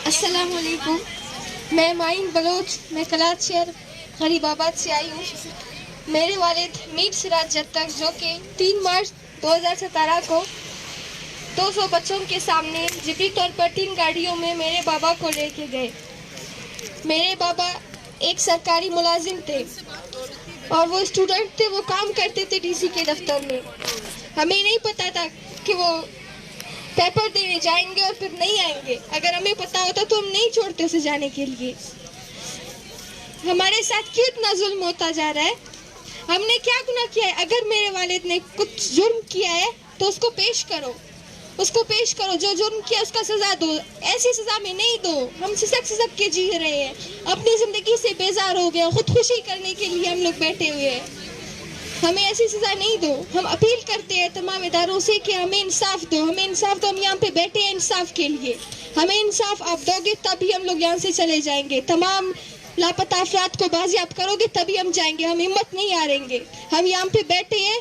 अस्सलाम वालेकुम। मैं माइन बलोच, मैं कलात शहर गरीबाबाद से आई हूँ। मेरे वालिद मीर सिराज जत्तक जो कि 3 मार्च 2017 को 200 बच्चों के सामने जिबरी तौर पर 3 गाड़ियों में मेरे बाबा को लेके गए। मेरे बाबा एक सरकारी मुलाजिम थे और वो स्टूडेंट थे, वो काम करते थे डीसी के दफ्तर में। हमें नहीं पता था कि वो पेपर देने जाएंगे और फिर नहीं आएंगे। अगर हमें पता होता तो हम नहीं छोड़ते उसे जाने के लिए। हमारे साथ क्यों इतना जुल्म होता जा रहा है? हमने क्या गुनाह किया है? अगर मेरे वालिद ने कुछ जुर्म किया है तो उसको पेश करो, उसको पेश करो। जो जुर्म किया उसका सजा दो, ऐसी सजा में नहीं दो। हम सिसक सिसक के जी रहे हैं, अपनी जिंदगी से बेजार हो गए, खुदकुशी करने के लिए हम लोग बैठे हुए हैं। हमें ऐसी सजा नहीं दो। हम अपील करते हैं तमाम इदारों से कि हमें इंसाफ दो, हमें इंसाफ दो। हम यहाँ पे बैठे हैं इंसाफ के लिए। हमें इंसाफ आप दोगे तभी हम लोग यहाँ से चले जाएंगे। तमाम लापता अफराद को बाजियाब करोगे तभी हम जाएंगे। हम हिम्मत नहीं हारेंगे। हम यहाँ पे बैठे हैं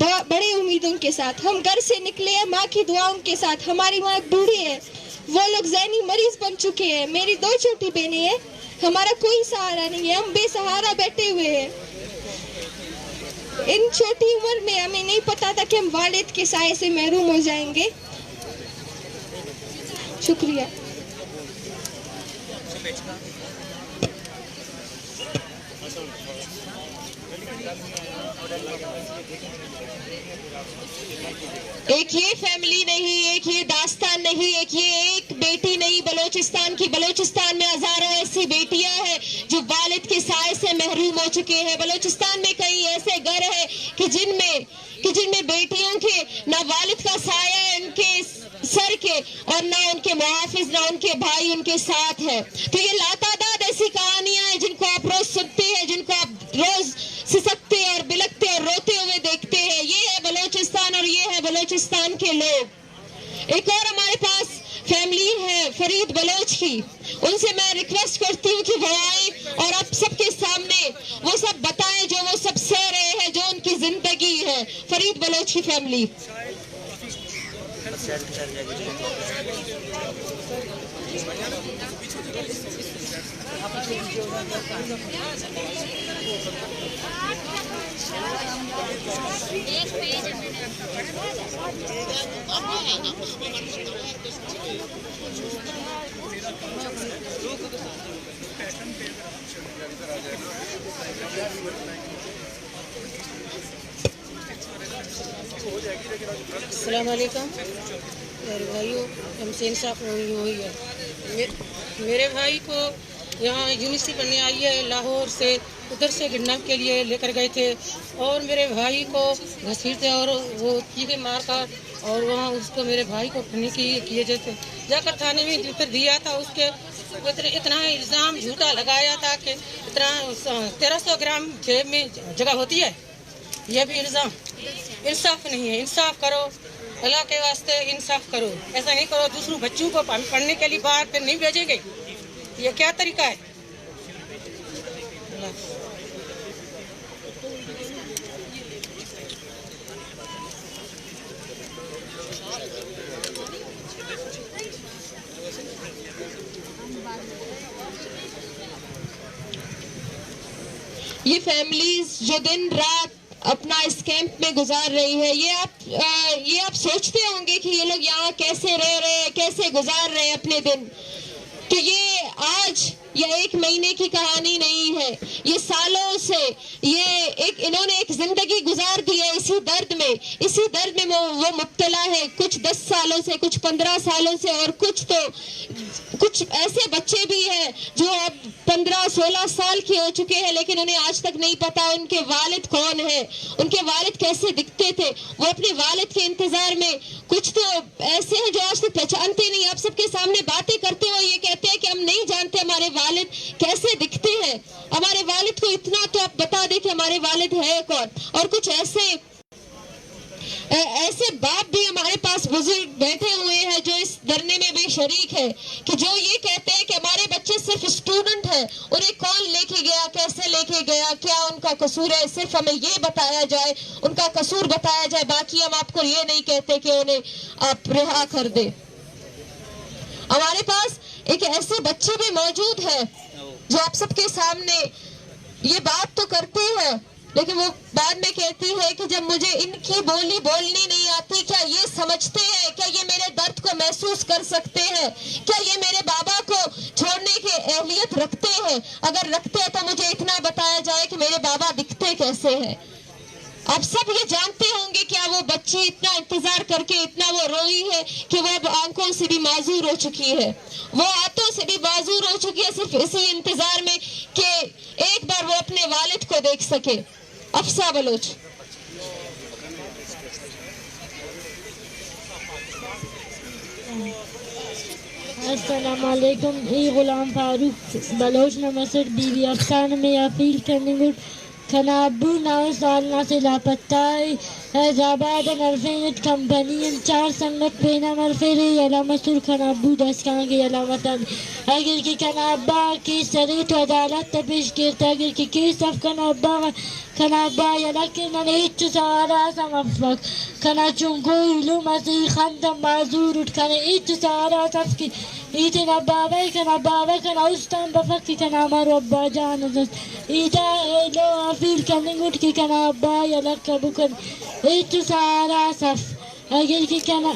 बड़े उम्मीदों के साथ। हम घर से निकले हैं माँ की दुआओं के साथ। हमारी माँ बूढ़ी है, वो लोग ज़हनी मरीज बन चुके हैं। मेरी 2 छोटी बहनें हैं, हमारा कोई सहारा नहीं है। हम बेसहारा बैठे हुए हैं। इन छोटी उम्र में हमें नहीं पता था कि हम वालिद के साए से महरूम हो जाएंगे। शुक्रिया। एक ये फैमिली नहीं, एक ये दास्तान नहीं, एक बेटी नहीं बलोचिस्तान की। बलोचिस्तान में हजारों ऐसी बेटियां हैं जो वालिद के साए से महरूम हो चुके हैं। बलोचिस्तान में कई ऐसे घर हैं कि जिनमें बेटियों के ना वालिद का साया है उनके सर के, और ना उनके मुहाफिज, ना उनके भाई उनके साथ है। तो ये लातादाद ऐसी कहानियां हैं जिनको आप रोज सुनते हैं, जिनको आप रोज सिसकते और बिलकते और रोते हुए देखते हैं। ये है बलोचिस्तान और ये है बलोचिस्तान के लोग। एक और हमारे पास फैमिली है फरीद बलोच की। उनसे मैं रिक्वेस्ट करती हूँ कि वो आए और आप सबके सामने वो सब बताएं जो वो सब सह रहे हैं, जो उनकी जिंदगी है। फरीद बलोच की फैमिली। अस्सलाम वालेकुम मेरे भाइयों, हमसे इंसाफ नहीं हुई है। मेरे भाई को यहाँ यूनिवर्सिटी पढ़ने आई है लाहौर से, उधर से किडनैप के लिए लेकर गए थे और मेरे भाई को घसीटते और वो चीखे मार कर और वहाँ उसको मेरे भाई को पढ़ने की किए जाते जाकर थाने में फिर दिया था। उसके इतना इल्ज़ाम झूठा लगाया था कि इतना 1300 ग्राम जेब में जगह होती है। यह भी इल्ज़ाम इंसाफ नहीं है। इंसाफ करो, अल्लाह के वास्ते इंसाफ करो। ऐसा नहीं करो दूसरों बच्चों को पढ़ने के लिए बाहर फिर नहीं भेजेंगे। ये क्या तरीका है? ये फैमिलीज जो दिन रात अपना इस कैंप में गुजार रही है, ये आप सोचते होंगे कि ये लोग यहाँ कैसे रह रहे हैं, कैसे गुजार रहे हैं अपने दिन। तो ये आज या 1 महीने की कहानी नहीं है, ये सालों से इन्होंने एक जिंदगी गुजार दी है इसी दर्द में वो मुब्तला है। कुछ 10 सालों से, कुछ 15 सालों से, और कुछ ऐसे बच्चे भी हैं जो अब 15-16 साल के हो चुके हैं, लेकिन उन्हें आज तक नहीं पता उनके वालिद कौन है, उनके वालिद कैसे दिखते थे। वो अपने वालिद के इंतजार में, कुछ तो ऐसे हैं जो आज तक पहचानते नहीं। आप सबके सामने बातें करते हुए ये कहते हैं कि हम नहीं जानते हमारे वालिद कैसे दिखते हैं। हमारे वालिद को इतना तो आप बता दें कि हमारे वालिद है कौन। और कुछ ऐसे ऐसे बाप भी हमारे पास बुजुर्ग बैठे हुए हैं जो इस धरने में भी शरीक है, कि जो ये कहते हैं कि हमारे बच्चे सिर्फ स्टूडेंट हैं, उन्हें कौन लेके गया, कैसे लेके गया, क्या उनका कसूर है, सिर्फ हमें ये बताया जाए, उनका कसूर बताया जाए, बाकी हम आपको ये नहीं कहते कि उन्हें आप रिहा कर दे। हमारे पास एक ऐसे बच्चे भी मौजूद है जो आप सबके सामने ये बात तो करते हैं, लेकिन वो बाद में कहती है कि जब मुझे इनकी बोली बोलनी नहीं आती, क्या ये समझते हैं, क्या ये मेरे दर्द को महसूस कर सकते हैं, क्या ये मेरे बाबा को छोड़ने की अहलियत रखते हैं? अगर रखते हैं तो मुझे इतना बताया जाए कि मेरे बाबा दिखते कैसे हैं। आप सब ये जानते होंगे क्या वो बच्ची इतना इंतजार करके इतना वो रोई है कि वो अब आंखों से भी माजूर हो चुकी है, वो हाथों से भी माजूर हो चुकी है, सिर्फ इसी इंतजार में कि एक बार वो अपने वालिद को देख सके। अफसा बलोच। अस्सलाम वालेकुम। गुलाम फारूक बलोच नमसर बीवी अफसान में या फील करने खनाबू नाव सालना से लापता हैदराबाद नरफेत कंपनी चार संगत पेना मरफेरे यला मसूर खनाबू दस्कान के अलामत अगर की खनाबा की सरे तो अदालत पेश करता अगर की केस ऑफ खनाबा यला के ननेच सारा समफक खना चुंगो इलू मसी खंद माजूर उठ खने इच सारा सब की इतना बाबा कना उस्तान बफक की कना मारो अब्बा जान इता लो फील करने उठ की कना अब्बा यला कबुकन इच सारा सफ अगर की कना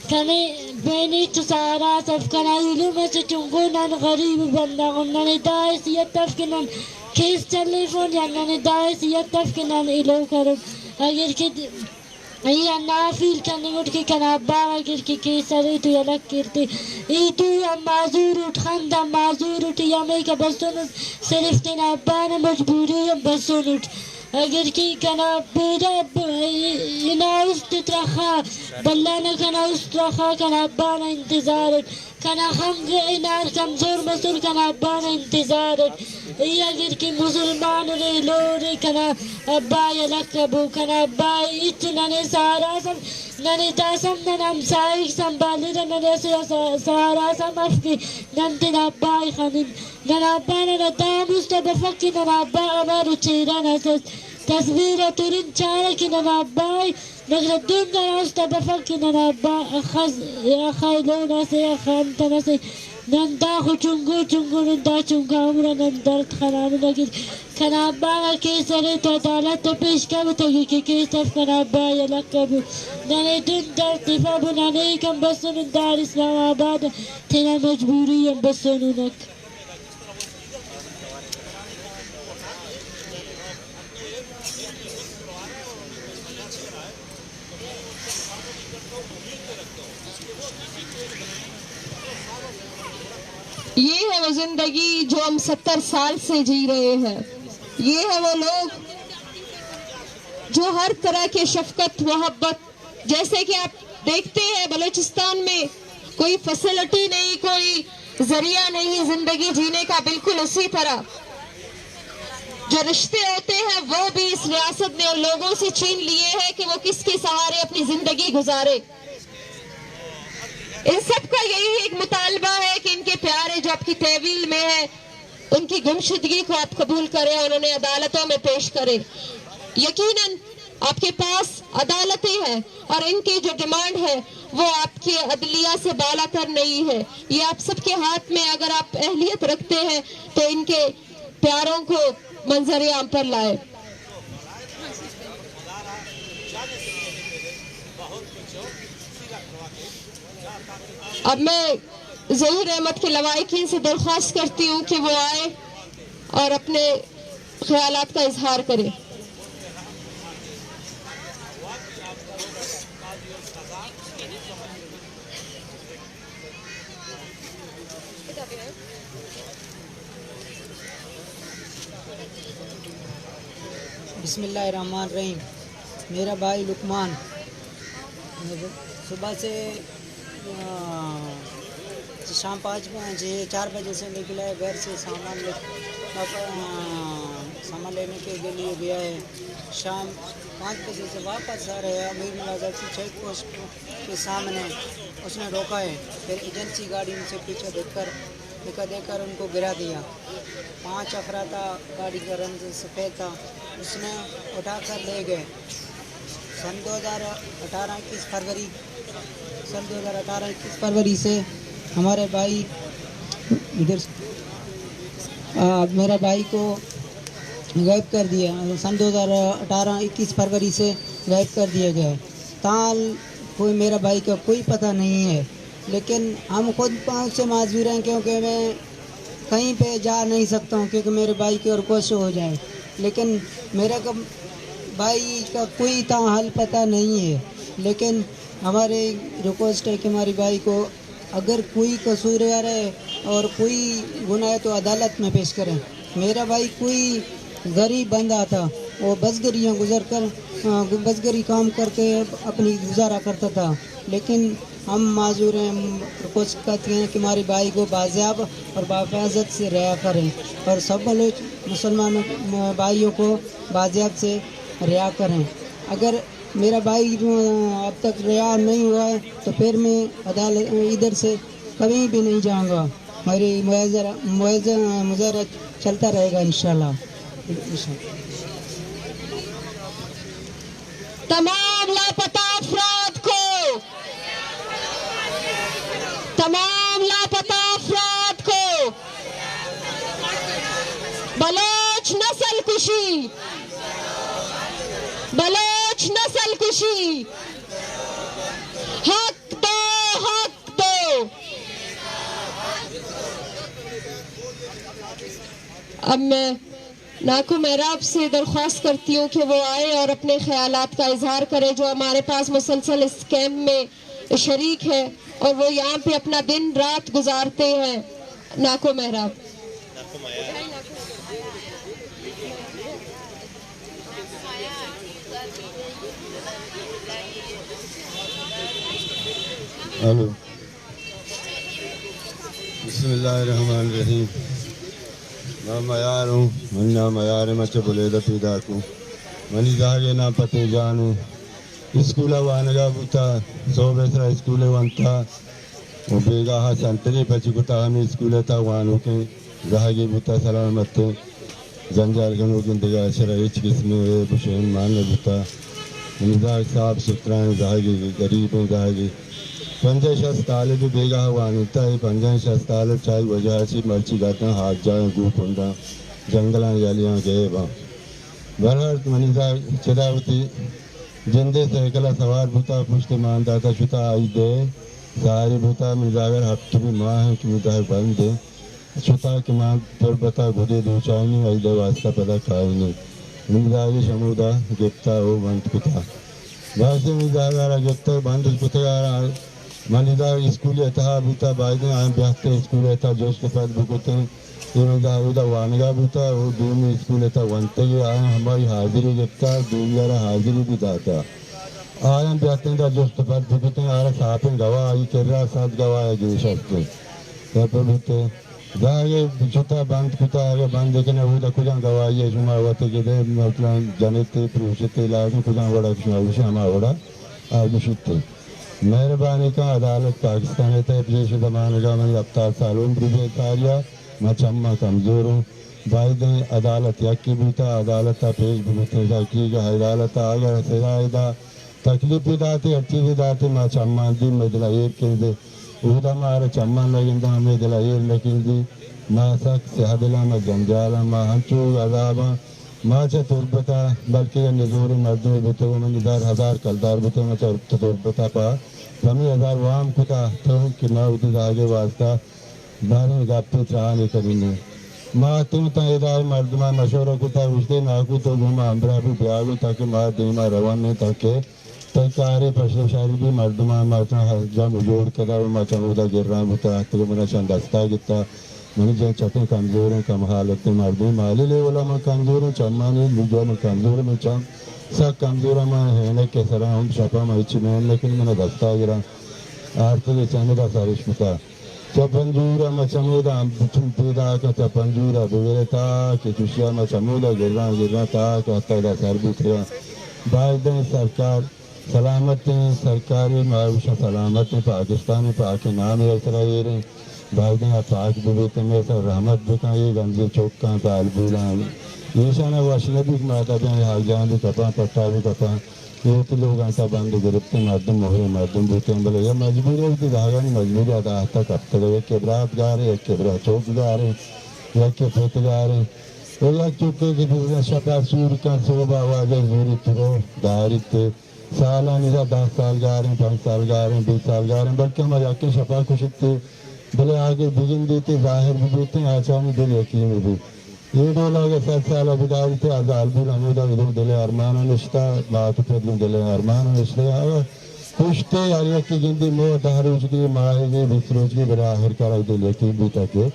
कने बेनी सारा सफ कना इलू में से चुंगो नन गरीब बंदा नन दाइस यतफ के नन केस टेलीफोन या नन दाइस यतफ के नन इलो करो अगर की या नाफिल करने उठ के कनाबा अगर की केसरे तो अलग करते ई तू माजूर उठ खंदा माजूर उठ या मैं का बसुन सिर्फ तनाबा ने मजबूरी हम बसुन उठ अगर की कना बेरा इना उस्तरखा बल्ला ने कना उस्तरखा कनाबा ने इंतजार कना हम इनार कमजोर मसूर कनाबा ने इंतजार अगर की मुसलमान रे लो रे कना अब्बा यलकबू कना अब्बा इतना ने सारा सब नने दासम नम साइक संभाले नने सारा सब अफकी नंतना अब्बा खनिन नना अब्बा ने दाम उस्तबफकी नना अब्बा अमर चेहरा नस तस्वीर तुरिन चारा की नना अब्बा नगर दुन नना उस्तबफकी नना अब्बा खज या खाइलो नसे खान तनसे नंदा चुंगू नंदा चुंगा उम्र नंदर खनान लगी खनाबा के सरे तो अदालत पेश कर तगी के केस ऑफ खनाबा यलकबू नने दिन दर तिफा बनाने कम बसन दार इस्लामाबाद तेरा मजबूरी हम बसनुनक ये है वो जिंदगी जो हम 70 साल से जी रहे हैं, ये है वो लोग जो हर तरह के शफकत मोहब्बत, जैसे कि आप देखते हैं बलूचिस्तान में कोई फैसिलिटी नहीं, कोई जरिया नहीं जिंदगी जीने का, बिल्कुल उसी तरह जो रिश्ते होते हैं वो भी इस रियासत ने उन लोगों से छीन लिए हैं कि वो किसके सहारे अपनी जिंदगी गुजारे। इन सब का यही एक मुतालबा है कि इनके प्यारे जो आपकी तहवील में है उनकी गुमशुदगी को आप कबूल करें और उन्हें अदालतों में पेश करें। यकीनन आपके पास अदालतें हैं और इनकी जो डिमांड है वो आपके अदलिया से बालातर नहीं है, ये आप सबके हाथ में। अगर आप अहलियत रखते हैं तो इनके प्यारों को मंजर आम पर लाए। अब मैं ज़हीर अहमद के लवाहिकीन से दरख्वास्त करती हूँ कि वो आए और अपने ख्यालात का इजहार करें। बिस्मिल्लाहिर्रहमानिर्रहीम। मेरा भाई लुकमान सुबह से शाम 4 बजे से निकला है घर से सामान लेने के लिए गया है। शाम 5 बजे से वापस आ रहे हैं अमीर मुलाजम चेक पोस्ट के सामने उसने रोका है। फिर एजेंसी गाड़ी उनसे पीछे देकर उनको गिरा दिया। 5 अफराद था, गाड़ी का रंग सफ़ेद था, उसने उठाकर ले गए। सन 2018-21 फरवरी से हमारे भाई मेरा भाई को गायब कर दिया। सन 2018-21 फरवरी से गायब कर दिया गया है। ताल कोई मेरा भाई का कोई पता नहीं है, लेकिन हम खुद पाँच से माजूर हैं क्योंकि मैं कहीं पे जा नहीं सकता हूँ क्योंकि मेरे भाई की रिक्वेस्ट हो जाए, लेकिन मेरा भाई का कोई हल पता नहीं है। लेकिन हमारे रिक्वेस्ट है कि हमारे भाई को अगर कोई कसूरवार है और कोई गुनाह है तो अदालत में पेश करें। मेरा भाई कोई गरीब बंदा था, वो बसगरी काम करके अपनी गुजारा करता था, लेकिन हम माजूर हैं। हम रिक्वेस्ट करते हैं कि हमारे भाई को बाज़ियाब और बाहिफाज़त से रिहा करें और सब मुसलमान भाइयों को बाज़ियाब से रिहा करें। अगर मेरा भाई अब तक रिहा नहीं हुआ है तो फिर मैं अदालत इधर से कभी भी नहीं जाऊंगा। हमारी मुज़ाहरा चलता रहेगा इंशाल्लाह। तमाम लापता अफराद को बलोच नस्ल कुशी हक दो। अब मैं नाको मेहराब से दरख्वास्त करती हूँ कि वो आए और अपने ख्यालात का इजहार करे, जो हमारे पास मुसलसल इस कैंप में शरीक है और वो यहाँ पे अपना दिन रात गुजारते हैं। नाको मेहराब। हेलो, बिस्मिल्लाहिर्रहमानिर्रहीम। मैं मयार हूँ, मन्ना मयार मच बोले दफीदा को मनी जागे ना पते जानू स्कूल वानगा बुता सो बेसरा स्कूल वंता वो बेगा हा संतरी पची कुता हमें स्कूल था वानू के जागे बुता सलामत जंजाल गनो जिंदगा शरा इच किस्म बुशेन मान बुता निदा साफ सुथरा जागे गरीब जागे 50 तालिब बेगा वानुता है 50 तालिब चाहे वजह से मर्ची गाता हाथ जाए गुप हुंदा जंगला जालियां गए बा बरहर मनीजा चदावती जिंदे से एकला सवार बुता पुष्ट मानदाता शुता आई दे सारी बुता मिजागर हफ्ते भी माँ है कि मिजाह बंद दे शुता की माँ पर बता घुदे दो चाइनी आई दे वास्ता पता खाई नहीं मिजागी शमुदा गिफ्ता हो बंद कुता वास्ते मिजागारा गिफ्ता बंद कुतगारा मनीदा स्कूल था बुता बाइदे आए ब्याहते स्कूल था जोश के साथ बुकते इनदा उदा वानगा बुता वो दूनी स्कूल था वंते के आए हमारी हाजिरी गिफ्ता दूनियारा हाजिरी भी दाता आए ब्याहते दा जोश के साथ बुकते आरे साथ गवाह आई केरा साथ गवाह है जोश के तब बुते जागे छुटा बंद कुता आगे बंद देखने उदा कुछ गवाह ये जुमा वते के दे मतलब जनित प्रोजेक्ट लाग कुछ वड़ा कुछ हमारा वड़ा आज शुते मेहरबानी का अदालत पाकिस्तान पेश जमान का मैंने अफ्तार सालों तारिया मैं चम्मा कमजोर हूँ बाइद अदालत यकी बूता अदालत पेश बुते की अदालत आगे सजादा तकलीफ दाते अच्छी दाते मैं चम्मा दी मैं दिला एक के दे उदा मारे चम्मा लगिंदा मैं दिला एक लगी दी मैं सक सेहदला मैं जंजाला मैं हंचू अदाबा माँ चे तुर्बता बल्कि नजूर मर्दों बुते वो मैंने 1000 कलदार बुते मैं तुर्बता पा कमी 1000 वाम कुता तो कि मैं उधर आगे वास्ता बारे गापे चाहने करीने माँ तुम तो इधर मर्दमा मशोरा कुता उसके नाकू तो घुमा अंबरा भी ब्यागू ताकि माँ दिमा रवाने ताकि तकारे पशु शारी भी मर्दमा माता जब जोड़ करा वो माता उधर गिर रहा बुता तो मेरा चंदस्ता किता मैंने जो चटे कमजोर हैं कम हालत में मर्दों माले ले वाला मैं कमजोर हूँ चम्मा नहीं लुजो मैं कमजोर में चम सब कमजोर मैं है न के सरा हूँ शपा मैं इच्छी में लेकिन मैंने दस्ता गिरा आर्थिक चाहे दा सारिश मुता Capanjura macamuda pida ka capanjura bugereta ke chushya macamuda girna ta ka tada sarbutra baiden sarkar سلامت سرکاری معاوشہ سلامت پاکستان پاک نام اسرائیل باغدیں پاک ببیت میں سر رحمت بکائی گنزی چوکاں پال بولان ایشانہ واشنبی ماتا بین حال جان بھی کپاں پٹا بھی کپاں یہ تو لوگ آتا بند گرفتے مردم محرم مردم بوتے ہیں بلے یہ مجبوری ہے کہ دھاگا نہیں مجبوری آتا آتا کپتے گئے ایک کبرات گا رہے ایک کبرا چوک گا رہے ایک کبرات گا رہے اور ایک چوکے کی دوسرا شپا سور کا صوبہ آوازیں زوری پھرو داری تے سالانی دا 10 سال گا رہے ہیں 5 سال گا رہے ہیں 20 سال گا رہے ہیں بلکہ ہم آجا کے شفا کشکتے بلے آگے بگن دیتے ظاہر بھی دیتے ہیں آچانی دل یقین بھی یہ ڈولا گے 7 سال ابھی دارتے آزال بھی لمودہ ادھر دل ارمانہ نشتہ بات پھر دل ارمانہ نشتہ آگا کشتے یار یکی گندی موت ہر روز کی ماہی گی 20 روز کی بلے آخر کارا دل یقین بھی تاکہ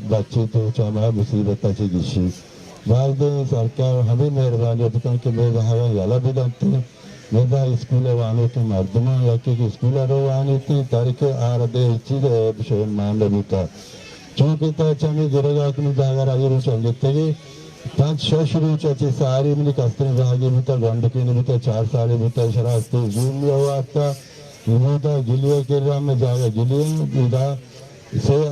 بچے تو چاہاں مصیبتہ چی گشی والدین سرکار ہمیں مہربانی بکن کہ میں دہاں یالا بھی دانتے ہیں میرا اسکولے وانی تھی مردمہ یکی کی اسکولے رو وانی تھی تاریخ آردے چیز شہر مان لگی تھا چونکہ تا چمی گرے گا کنی جاگر آگی رو چل گئتے گی 5-6 شروع چاچی ساری منی کستنی بھاگی بیتا گونڈکینی بیتا 4 سالی بیتا شراستی زون بھی ہوا آتا انہوں گلیے کر رہا میں جاگا گلیے بیدا اسے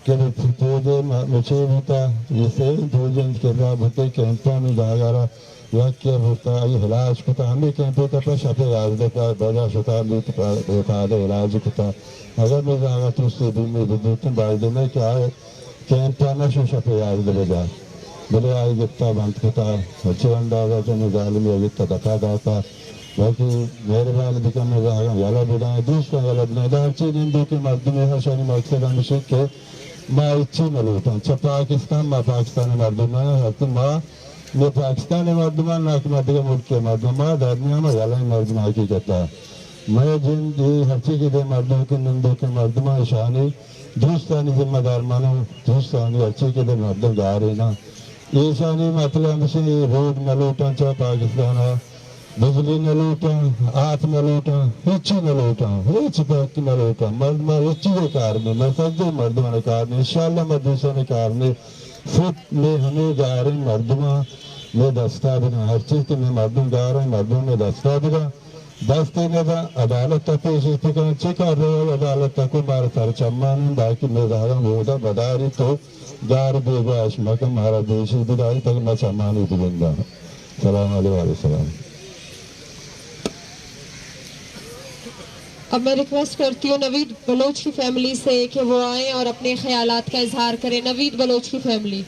کہ پوجے مچے بیتا اسے پوجے کر رہا بھتے کیمپا میں جاگا رہا کیا ہوتا ہے علاج کتا ہمیں کیمپے کا پر شفے علاج دیتا بجا شتا لیت دیتا دے علاج کتا اگر میں جاگا تو اس سے بھی میں دیتن بائی دینے کیا ہے کیمپا نشو شفے علاج دے جا بلے آئی گتا بند کتا اچھے اندازہ جو میں ظالمی آگتا دفع داتا باقی میرے بال بکن میں جاگا یالا بڑھائیں دوسرا یالا بڑھائیں دار چیز اندو کے مردم حشانی مقصد ہمیشہ کہ ماں اچھی ملوتا چھا پاکستان ماں پاکستانی مردم ہے ماں یہ پاکستانی مردمان ناکماتی کا ملک کے مردمان دھرمیاں میں غلائیں مردمان کی کہتا ہے میں جن دی ہرچی کی دے مردوں کے نندوں کے مردمان شانی دوستانی ذمہ دار مانوں دوستانی ہرچی کی دے مردم گا رہے نا یہ شانی مطلب ہمشہ روڈ نہ لوٹاں چاہ پاکستانا بجلی نہ لوٹاں آت نہ لوٹاں ہچی نہ لوٹاں ہچ پاکی نہ لوٹاں مردمان ہچی دے کار میں میں سجدے مردمان کار میں انشاءاللہ مردوسان کار میں فٹ میں ہمیں گا رہے مردمان میں دستا بنا ہر چیز کے میں مردم گا رہے ہیں مردم میں دستا بنا دستے ندا عدالت تک پیش اتکان چی کر رہے ہیں عدالت تک مارا سر چمان باقی میں دارا مودا بداری تو گار بے گاش مکم مارا دیشی بداری تک میں چمانی بلندہ سلام علیہ السلام اب میں ریکویسٹ کرتی ہوں نوید بلوچ کی فیملی سے کہ وہ آئیں اور اپنے خیالات کا اظہار کریں نوید بلوچ کی فیملی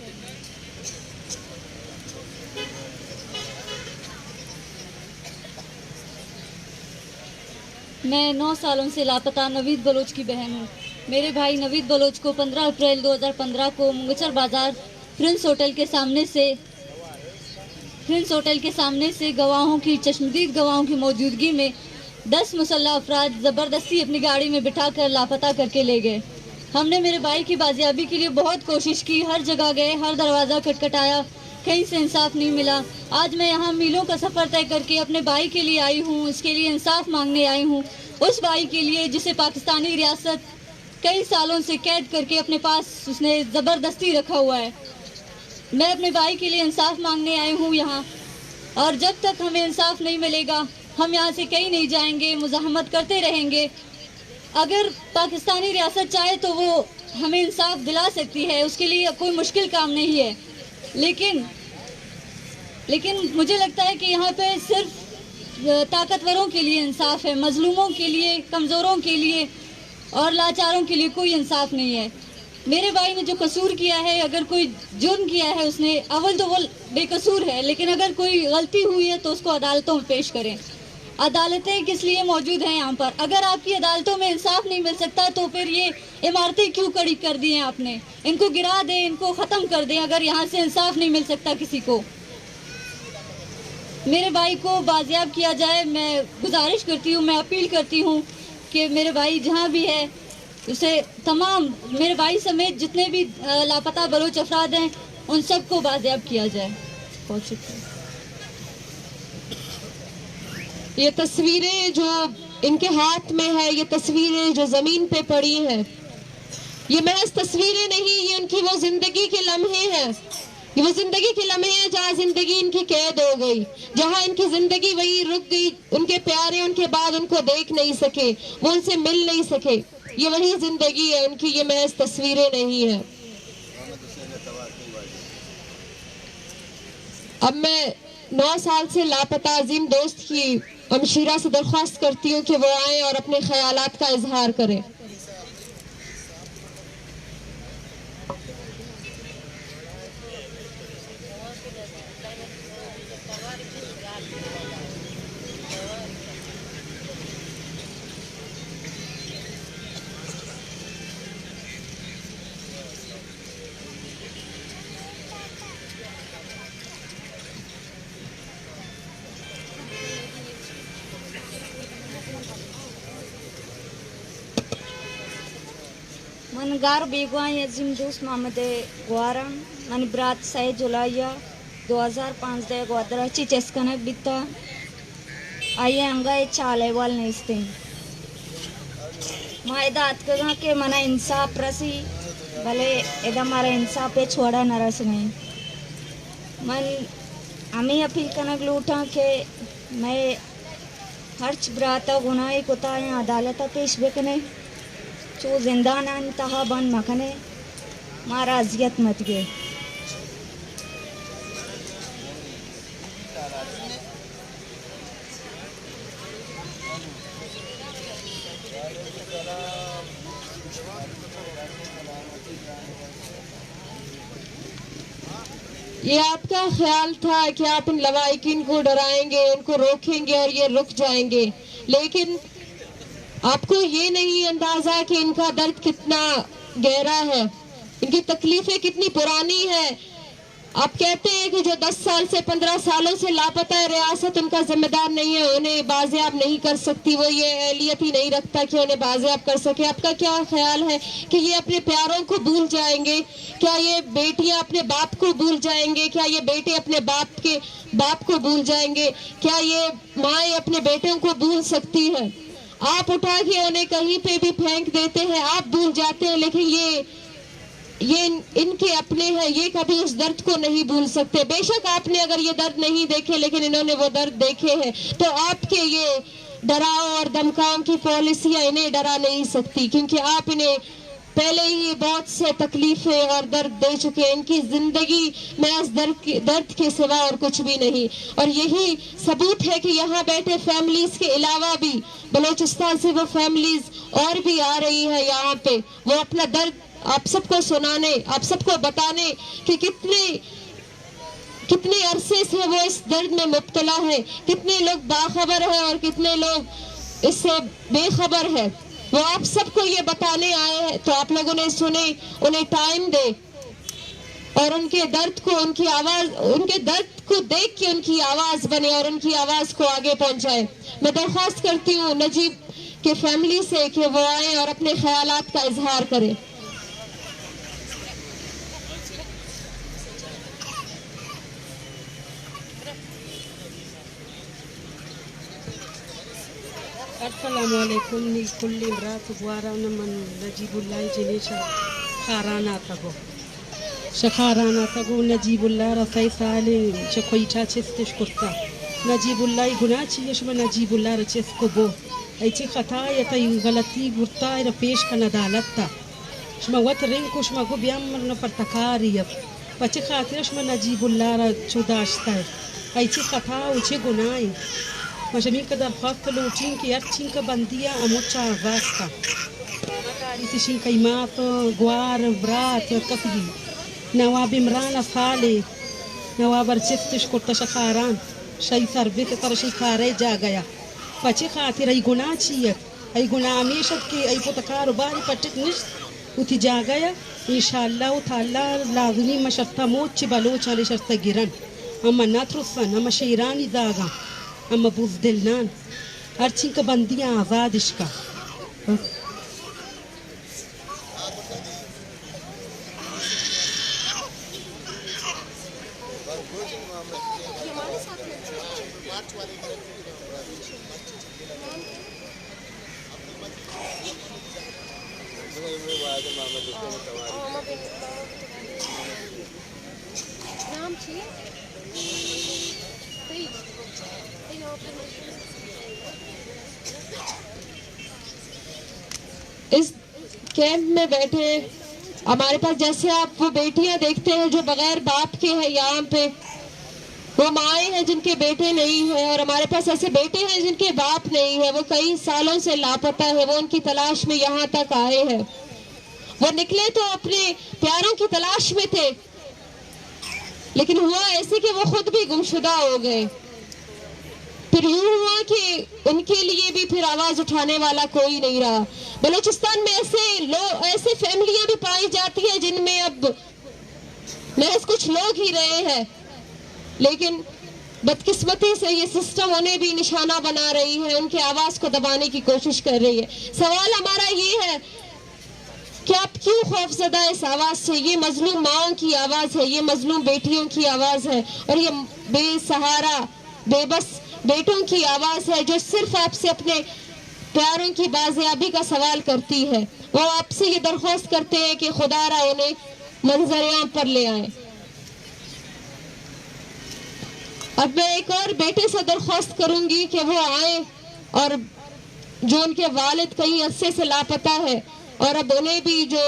میں 9 سالوں سے لاپتہ نوید بلوچ کی بہن ہوں میرے بھائی نوید بلوچ کو 15 اپریل 2015 کو منگچر بازار پرنس ہوٹل کے سامنے سے گواہوں کی چشمدید گواہوں کی موجودگی میں 10 مسلح افراد زبردستی اپنی گاڑی میں بٹھا کر لاپتہ کر کے لے گئے ہم نے میرے بھائی کی بازیابی کے لیے بہت کوشش کی ہر جگہ گئے ہر دروازہ کھٹکھٹایا کہیں سے انصاف نہیں ملا آج میں یہاں میلوں کا سفر طے کر کے اپنے بھائی کے لیے آئی ہوں اس کے لیے انصاف مانگنے آئی ہوں اس بھائی کے لیے جسے پاکستانی ریاست کئی سالوں سے قید کر کے اپنے پاس اس نے زبردستی رکھا ہوا ہے میں اپنے بھائی کے لیے انصاف مانگنے آئی ہوں یہاں اور جب تک ہمیں انصاف نہیں ملے گا ہم یہاں سے کہیں نہیں جائیں گے مزاحمت کرتے رہیں گے اگر پاکستانی ریاست چاہے تو وہ ہمیں انصاف دلا سکتی ہے اس کے لیے کوئی مشکل کام نہیں ہے لیکن مجھے لگتا ہے کہ یہاں پہ صرف طاقتوروں کے لیے انصاف ہے مظلوموں کے لیے کمزوروں کے لیے اور لاچاروں کے لیے کوئی انصاف نہیں ہے میرے بھائی نے جو قصور کیا ہے اگر کوئی جرم کیا ہے اس نے اول تو وہ بے قصور ہے لیکن اگر کوئی غلطی ہوئی ہے تو اس کو عدالتوں میں پیش کریں عدالتیں کس لیے موجود ہیں یہاں پر اگر آپ کی عدالتوں میں انصاف نہیں مل سکتا تو پھر یہ عمارتیں کیوں کھڑی کر دی ہیں آپ نے ان کو گرا دیں ان کو ختم کر دیں اگر یہاں سے انصاف نہیں مل سکتا کسی کو میرے بھائی کو بازیاب کیا جائے میں گزارش کرتی ہوں میں اپیل کرتی ہوں کہ میرے بھائی جہاں بھی ہے اسے تمام میرے بھائی سمیت جتنے بھی لاپتہ بلوچ افراد ہیں ان سب کو بازیاب کیا جائے بہت شکریہ یہ تصویریں جو ان کے ہاتھ میں ہے یہ تصویریں جو زمین پہ پڑی ہیں یہ محض تصویریں نہیں, یہ ان کی وہ زندگی کے لمحے ہیں, یہ وہ زندگی کے لمحے ہیں جہاں زندگی ان کی قید ہو گئی, جہاں ان کی زندگی وہی رک گئی. ان کے پیارے ان کے بعد ان کو دیکھ نہیں سکے, وہ ان سے مل نہیں سکے. یہ وہی زندگی ہے ان کی, یہ محض تصویریں نہیں ہیں. اب میں 9 سال سے لاپتہ عظیم دوست کی امشیرہ سے درخواست کرتی ہوں کہ وہ آئیں اور اپنے خیالات کا اظہار کریں. من گار بیگوان عظیم دوست محمد گوارم من برات 6 جولائی 2015 گوادراچی چسکنک بیتا آئیے انگا چالے وال نیستے ما ادا اتکگا کہ منا انصاف رسی بھلے ادا مارا انصاف پہ چھوڑا نہ رس نہیں. من ہمیں اپیل کنک لوٹا کہ میں ہرچ براتا گناہی کتا ہے عدالتہ پیش بکنے چو زندان انتہا بند مکنے مارا اذیت مت گئے. یہ آپ کا خیال تھا کہ آپ ان لواحقین کو ڈرائیں گے, ان کو روکیں گے اور یہ رک جائیں گے, لیکن آپ کو یہ نہیں اندازہ کہ ان کا درد کتنا گہرا ہے, ان کی تکلیفیں کتنی پرانی ہیں. آپ کہتے ہیں کہ جو 10 سال سے 15 سالوں سے لاپتہ ہے, ریاست ان کا ذمہ دار نہیں ہے, انہیں بازیاب نہیں کر سکتی, وہ یہ اہلیت ہی نہیں رکھتا کہ انہیں بازیاب کر سکے. آپ کا کیا خیال ہے کہ یہ اپنے پیاروں کو بھول جائیں گے؟ کیا یہ بیٹیاں اپنے باپ کو بھول جائیں گے؟ کیا یہ بیٹے اپنے باپ کو بھول جائیں گے؟ کیا یہ مائیں اپنے بیٹوں کو بھول سکتی ہیں؟ آپ اٹھا کے انہیں کہیں پہ بھی پھینک دیتے ہیں, آپ بھول جاتے ہیں, لیکن یہ ان کے اپنے ہیں, یہ کبھی اس درد کو نہیں بھول سکتے. بے شک آپ نے اگر یہ درد نہیں دیکھے لیکن انہوں نے وہ درد دیکھے ہیں, تو آپ کے یہ ڈراؤ اور دمکاؤں کی پالیسیاں انہیں ڈرا نہیں سکتی, کیونکہ آپ انہیں پہلے ہی بہت سے تکلیفیں اور درد دے چکے ہیں. ان کی زندگی محض درد کے سوا اور کچھ بھی نہیں. اور یہی ثبوت ہے کہ یہاں بیٹھے فیملیز کے علاوہ بھی بلوچستان سے وہ فیملیز اور بھی آ رہی ہیں یہاں پہ, وہ اپنا درد آپ سب کو سنانے, آپ سب کو بتانے کہ کتنے عرصے سے وہ اس درد میں مبتلا ہے, کتنے لوگ باخبر ہیں اور کتنے لوگ اس سے بے خبر ہیں. وہ آپ سب کو یہ بتانے آئے ہیں, تو آپ لوگوں نے سنے, انہیں ٹائم دے اور ان کے درد کو, ان کی آواز, ان کے درد کو دیکھ کے ان کی آواز بنے اور ان کی آواز کو آگے پہنچائے. میں درخواست کرتی ہوں نجیب کے فیملی سے کہ وہ آئیں اور اپنے خیالات کا اظہار کریں. السلام علیکم. کل امرات گواران من نجیب اللہ جنیشا خارانا تگو نجیب اللہ رسائی سالے چکویچا چستش کرتا نجیب اللہ گناہ چیش میں نجیب اللہ رچس کو بو ایچی خطا یا تا غلطی گرتا یا پیش کا ندالت تا شما وط رنگ کو شما گو بیام مرنا پرتکاری پچی خاطر شما نجیب اللہ را چوداشتا ہے ایچی خطا اوچی گناہ مجھے کا درخواست لوٹین کی ارچین کا بندیا اموچا آغاز کا کاری شین قیمات گوار برات کفگی نواب عمران صالح نواب ارچستش کرتا شخاران شای سرویت ترشی کارے جا گیا پچی خاطر ای گناہ چیت ای گناہ ہمیشت کی ای پتکار باری پٹک نشت اتی جا گیا انشاءاللہ تعالی لازمی مشرطہ موت چی بلوچ علی شرطہ گرن اما نترسن اما شیرانی داغا اما بزدلنان ہرچین کا بندیاں آزاد اشکا اس کیمپ میں بیٹھے ہمارے پاس جیسے آپ وہ بیٹیاں دیکھتے ہیں جو بغیر باپ کے ہیں یہاں پہ، وہ مائیں ہیں جن کے بیٹے نہیں ہیں، اور ہمارے پاس ایسے بیٹے ہیں جن کے باپ نہیں ہیں، وہ کئی سالوں سے لاپتہ ہے، وہ ان کی تلاش میں یہاں تک آئے ہیں۔ وہ نکلے تو اپنے پیاروں کی تلاش میں تھے، لیکن ہوا ایسے کہ وہ خود بھی گمشدہ ہو گئے۔ پھر یوں ہوا کہ ان کے لیے بھی پھر آواز اٹھانے والا کوئی نہیں رہا۔ بلوچستان میں ایسے فیملیاں بھی پائی جاتی ہیں جن میں اب محض کچھ لوگ ہی رہے ہیں، لیکن بدقسمتی سے یہ سسٹم انہیں بھی نشانہ بنا رہی ہے، ان کی آواز کو دبانے کی کوشش کر رہی ہے۔ سوال ہمارا یہ ہے کہ آپ کیوں خوفزدہ اس آواز سے؟ یہ مظلوم ماؤں کی آواز ہے، یہ مظلوم بیٹیوں کی آواز ہے، اور یہ بے سہارا بے بس بیٹوں کی آواز ہے جو صرف آپ سے اپنے پیاروں کی بازیابی کا سوال کرتی ہے۔ وہ آپ سے یہ درخواست کرتے ہیں کہ خدا را انہیں منظر عام پر لے آئیں۔ اب میں ایک اور بیٹے سے درخواست کروں گی کہ وہ آئیں، اور جو ان کے والد کئی عرصے سے لاپتہ ہے اور اب انہیں بھی جو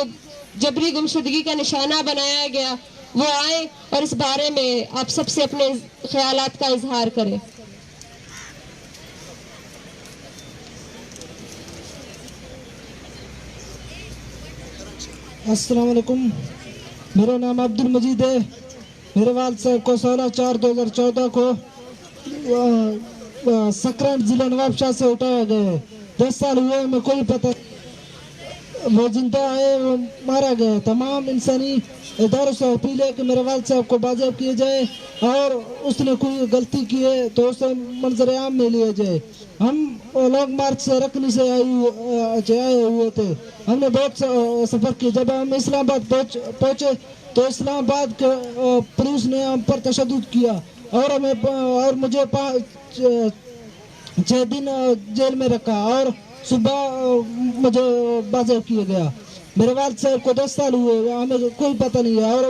جبری گمشدگی کا نشانہ بنایا گیا، وہ آئیں اور اس بارے میں آپ سب سے اپنے خیالات کا اظہار کریں۔ السلام علیکم، میرا نام عبد المجید ہے۔ میرے والد صاحب کو 16/4/2014 کو سکرانٹ ضلع نواب شاہ سے اٹھایا گیا ہے۔ 10 سال ہوئے، ہمیں کوئی پتہ، وہ زندہ ہے وہ مارا گیا ہے۔ تمام انسانی اداروں سے اپیل ہے کہ میرے والد صاحب کو بازیاب کیے جائے، اور اس نے کوئی غلطی کی ہے تو اسے منظر عام میں لیا جائے۔ ہم لانگ مارچ سے رکنی سے آئے ہوئے تھے، ہم نے بہت سفر کیا۔ جب ہم اسلام آباد پہنچے تو اسلام آباد کے پولیس نے ہم پر تشدد کیا، اور مجھے 6 دن جیل میں رکھا، اور صبح مجھے بازیاب کیا گیا۔ میرے والد صاحب کو 10 سال ہوئے، ہمیں کوئی پتہ نہیں ہے، اور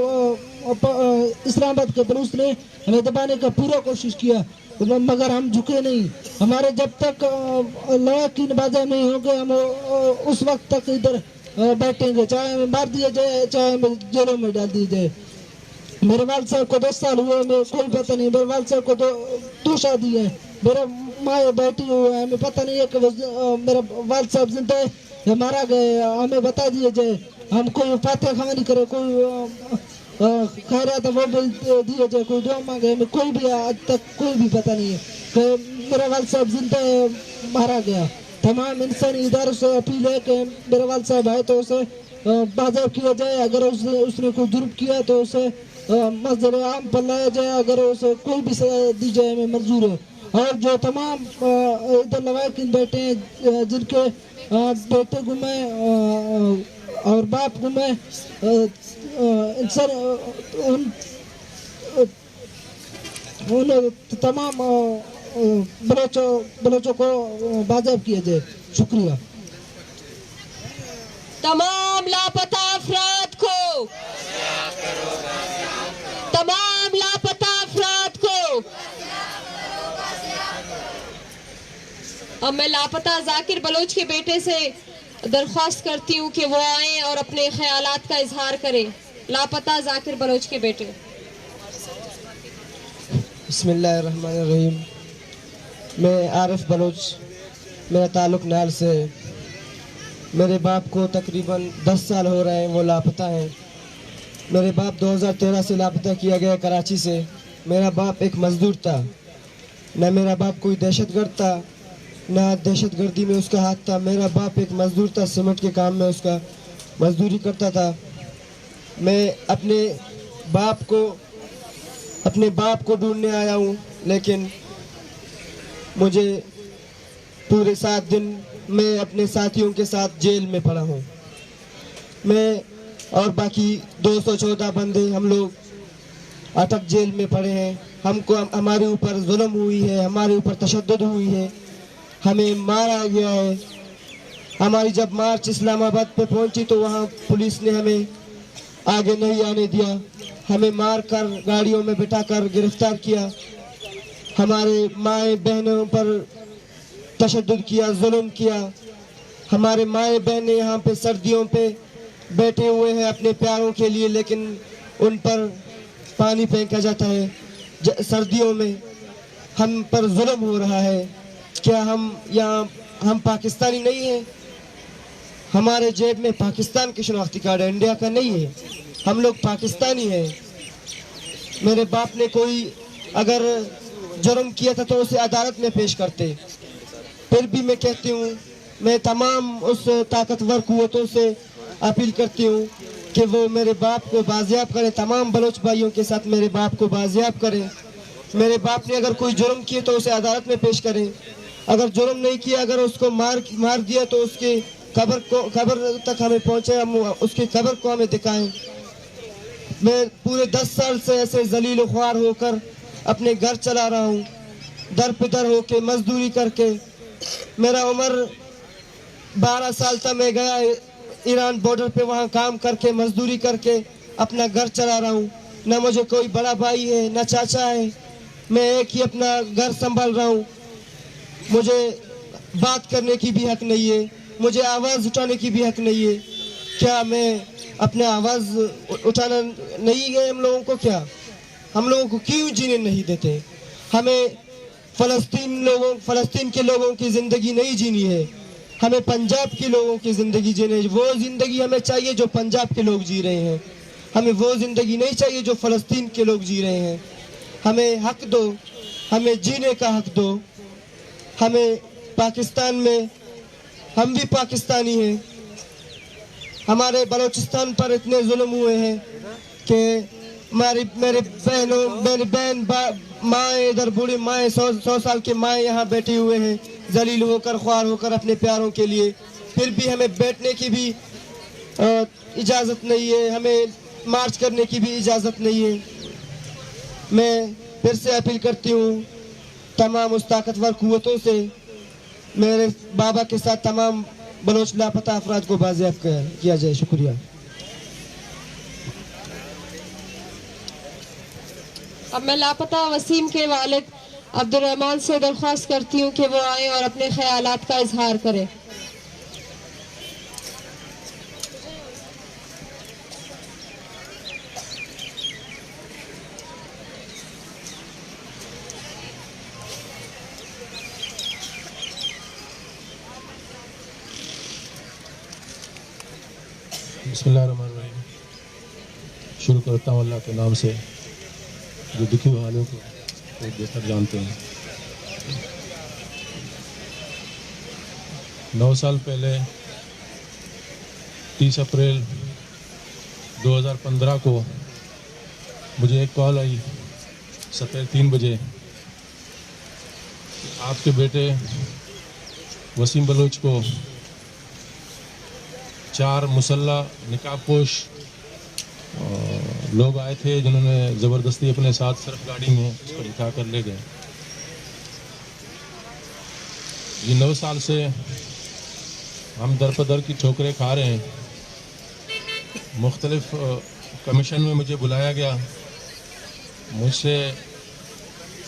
اسلام آباد کے پولیس نے ہمیں دبانے کا پورا کوشش کیا، مگر ہم جھکے نہیں۔ ہمارے جب تک لواحقین بازیاب نہیں ہوں گے، ہم اس وقت تک ادھر بیٹھیں گے، چاہے ہمیں مار دیا جائے، چاہے ہمیں جیلوں میں ڈال دیا جائے۔ میرے والد صاحب کو 10 سال ہوئے، ہمیں کوئی پتہ نہیں۔ میرے والد صاحب کو 2 شادی ہے، میرا ماں بیٹی ہوئے، ہمیں پتہ نہیں ہے کہ میرا والد صاحب زندہ ہے یا مارا گئے، ہمیں بتا دیا جائے۔ ہم کوئی فاتح خوانی کرے، کوئی خیرات وہ بھی دیا جائے، کوئی دعا مانگے، ہمیں کوئی بھی آج تک کوئی بھی پتہ نہیں ہے کہ میرا والد صاحب زندہ ہے مارا گیا۔ تمام انسانی اداروں سے اپیل ہے کہ میرے والد صاحب آئے تو اسے بازیاب کیا جائے، اگر اس نے کوئی جرم کیا تو اسے منظر عام پر لایا جائے، اگر اسے کوئی بھی سزا دی جائے ہمیں منظور ہے۔ اور جو تمام ادھر لواحقین بیٹھے ہیں جن کے بیٹے گمے اور باپ گمے، ان تمام بلوچوں کو بازیاب کیا جائے۔ شکریہ۔ تمام لاپتہ افراد کو، تمام لاپتہ افراد کو، اب میں لاپتہ ذاکر بلوچ کے بیٹے سے درخواست کرتی ہوں کہ وہ آئیں اور اپنے خیالات کا اظہار کریں۔ لاپتہ ذاکر بلوچ کے بیٹے۔ بسم اللہ الرحمن الرحیم۔ میں عارف بلوچ، میرا تعلق نال سے ہے۔ میرے باپ کو تقریباً 10 سال ہو رہے ہیں، وہ لاپتہ ہیں۔ میرے باپ 2013 سے لاپتہ کیا گیا کراچی سے۔ میرا باپ ایک مزدور تھا، نہ میرا باپ کوئی دہشت گرد تھا، نہ دہشت گردی میں اس کا ہاتھ تھا۔ میرا باپ ایک مزدور تھا، سیمنٹ کے کام میں اس کا مزدوری کرتا تھا۔ میں اپنے باپ کو ڈھونڈنے آیا ہوں، لیکن مجھے پورے 7 دن میں اپنے ساتھیوں کے ساتھ جیل میں پڑا ہوں۔ میں اور باقی 214 بندے ہم لوگ اٹک جیل میں پڑے ہیں۔ ہمارے اوپر ظلم ہوئی ہے، ہمارے اوپر تشدد ہوئی ہے، ہمیں مارا گیا ہے، ہماری جب مارچ اسلام آباد پہ پہنچی تو وہاں پولیس نے ہمیں آگے نہیں آنے دیا، ہمیں مار کر گاڑیوں میں بٹھا کر گرفتار کیا، ہمارے مائیں بہنوں پر تشدد کیا، ظلم کیا. ہمارے مائیں بہنیں یہاں پہ سردیوں پہ بیٹھے ہوئے ہیں اپنے پیاروں کے لیے، لیکن ان پر پانی پھینکا جاتا ہے. سردیوں میں ہم پر ظلم ہو رہا ہے. کیا ہم پاکستانی نہیں ہیں؟ ہمارے جیب میں پاکستان کی شناختی کارڈ ہے، انڈیا کا نہیں ہے. ہم لوگ پاکستانی ہیں. میرے باپ نے کوئی اگر جرم کیا تھا تو اسے عدالت میں پیش کرتے. پھر بھی میں کہتی ہوں، میں تمام اس طاقتور قوتوں سے اپیل کرتی ہوں کہ وہ میرے باپ کو بازیاب کریں، تمام بلوچ بھائیوں کے ساتھ میرے باپ کو بازیاب کریں. میرے باپ نے اگر کوئی جرم کیے تو اسے عدالت میں پیش کریں. اگر جرم نہیں کیا، اگر اس کو مار دیا تو اس کی قبر تک ہمیں پہنچے، ہم اس کی قبر کو ہمیں دکھائیں. میں پورے 10 سال سے ایسے ذلیل و خوار ہو کر اپنے گھر چلا رہا ہوں، در پدر ہو کے مزدوری کر کے. میرا عمر 12 سال تھا، میں گیا ایران بارڈر پہ، وہاں کام کر کے مزدوری کر کے اپنا گھر چلا رہا ہوں. نہ مجھے کوئی بڑا بھائی ہے نہ چاچا ہے، میں ایک ہی اپنا گھر سنبھال رہا ہوں. مجھے بات کرنے کی بھی حق نہیں ہے، مجھے آواز اٹھانے کی بھی حق نہیں ہے. کیا میں اپنا آواز اٹھانا نہیں گئے ہم لوگوں کو؟ کیا ہم لوگوں کو کیوں جینے نہیں دیتے؟ ہمیں فلسطین کے لوگوں کی زندگی نہیں جینی ہے، ہمیں پنجاب کے لوگوں کی زندگی جینے. وہ زندگی ہمیں چاہیے جو پنجاب کے لوگ جی رہے ہیں، ہمیں وہ زندگی نہیں چاہیے جو فلسطین کے لوگ جی رہے ہیں. ہمیں حق دو، ہمیں جینے کا حق دو. ہمیں پاکستان میں، ہم بھی پاکستانی ہیں، ہمارے بلوچستان پر اتنے ظلم ہوئے ہیں کہ میرے بہن مائیں ادھر بوڑھی مائیں 100 سال کے مائیں یہاں بیٹھی ہوئے ہیں ذلیل ہو کر خوار ہو کر اپنے پیاروں کے لیے. پھر بھی ہمیں بیٹھنے کی بھی اجازت نہیں ہے، ہمیں مارچ کرنے کی بھی اجازت نہیں ہے. میں پھر سے اپیل کرتی ہوں تمام اس طاقتور قوتوں سے، میرے بابا کے ساتھ تمام بلوچ لاپتہ افراد کو بازیاب کیا جائے. شکریہ. اب میں لاپتہ وسیم کے والد عبد الرحمان سے درخواست کرتی ہوں کہ وہ آئیں اور اپنے خیالات کا اظہار کریں. بسم اللہ الرحمن الرحیم. شروع کرتا ہوں اللہ کے نام سے جو دکھی والوں کو بہتر جانتے ہیں. 9 سال پہلے 30 اپریل 2015 کو مجھے ایک کال آئی 3:30 بجے. آپ کے بیٹے وسیم بلوچ کو 4 مسلح نقاب پوش لوگ آئے تھے جنہوں نے زبردستی اپنے ساتھ صرف گاڑی میں اس کو بٹھا کر لے گئے. یہ 9 سال سے ہم در پدر کی ٹھوکریں کھا رہے ہیں. مختلف کمیشن میں مجھے بلایا گیا، مجھ سے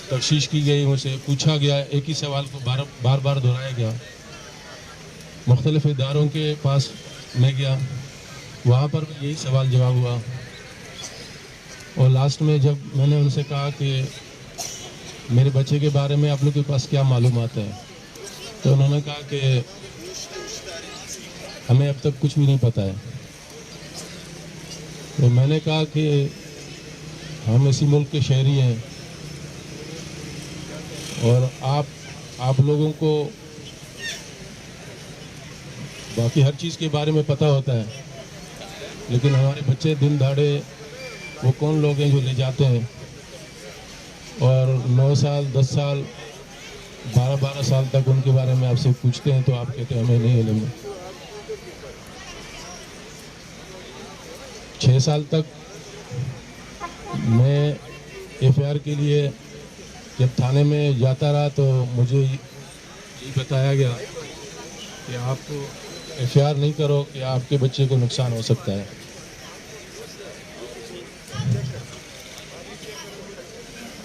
تفتیش کی گئی، مجھ سے پوچھا گیا، ایک ہی سوال کو بار بار دہرایا گیا. مختلف اداروں کے پاس میں گیا، وہاں پر بھی یہی سوال جواب ہوا. اور لاسٹ میں جب میں نے ان سے کہا کہ میرے بچے کے بارے میں آپ لوگ کے پاس کیا معلومات ہے، تو انہوں نے کہا کہ ہمیں اب تک کچھ بھی نہیں پتہ ہے. تو میں نے کہا کہ ہم اسی ملک کے شہری ہیں اور آپ لوگوں کو باقی ہر چیز کے بارے میں پتہ ہوتا ہے، لیکن ہمارے بچے دن دہاڑے وہ کون لوگ ہیں جو لے جاتے ہیں اور 9 سال 10 سال 12 سال تک ان کے بارے میں آپ سے پوچھتے ہیں تو آپ کہتے ہیں ہمیں نہیں علم. 6 سال تک میں FIR کے لیے جب تھانے میں جاتا رہا تو مجھے یہ بتایا گیا کہ آپ کو FIR नहीं करो कि आपके बच्चे को नुकसान हो सकता है।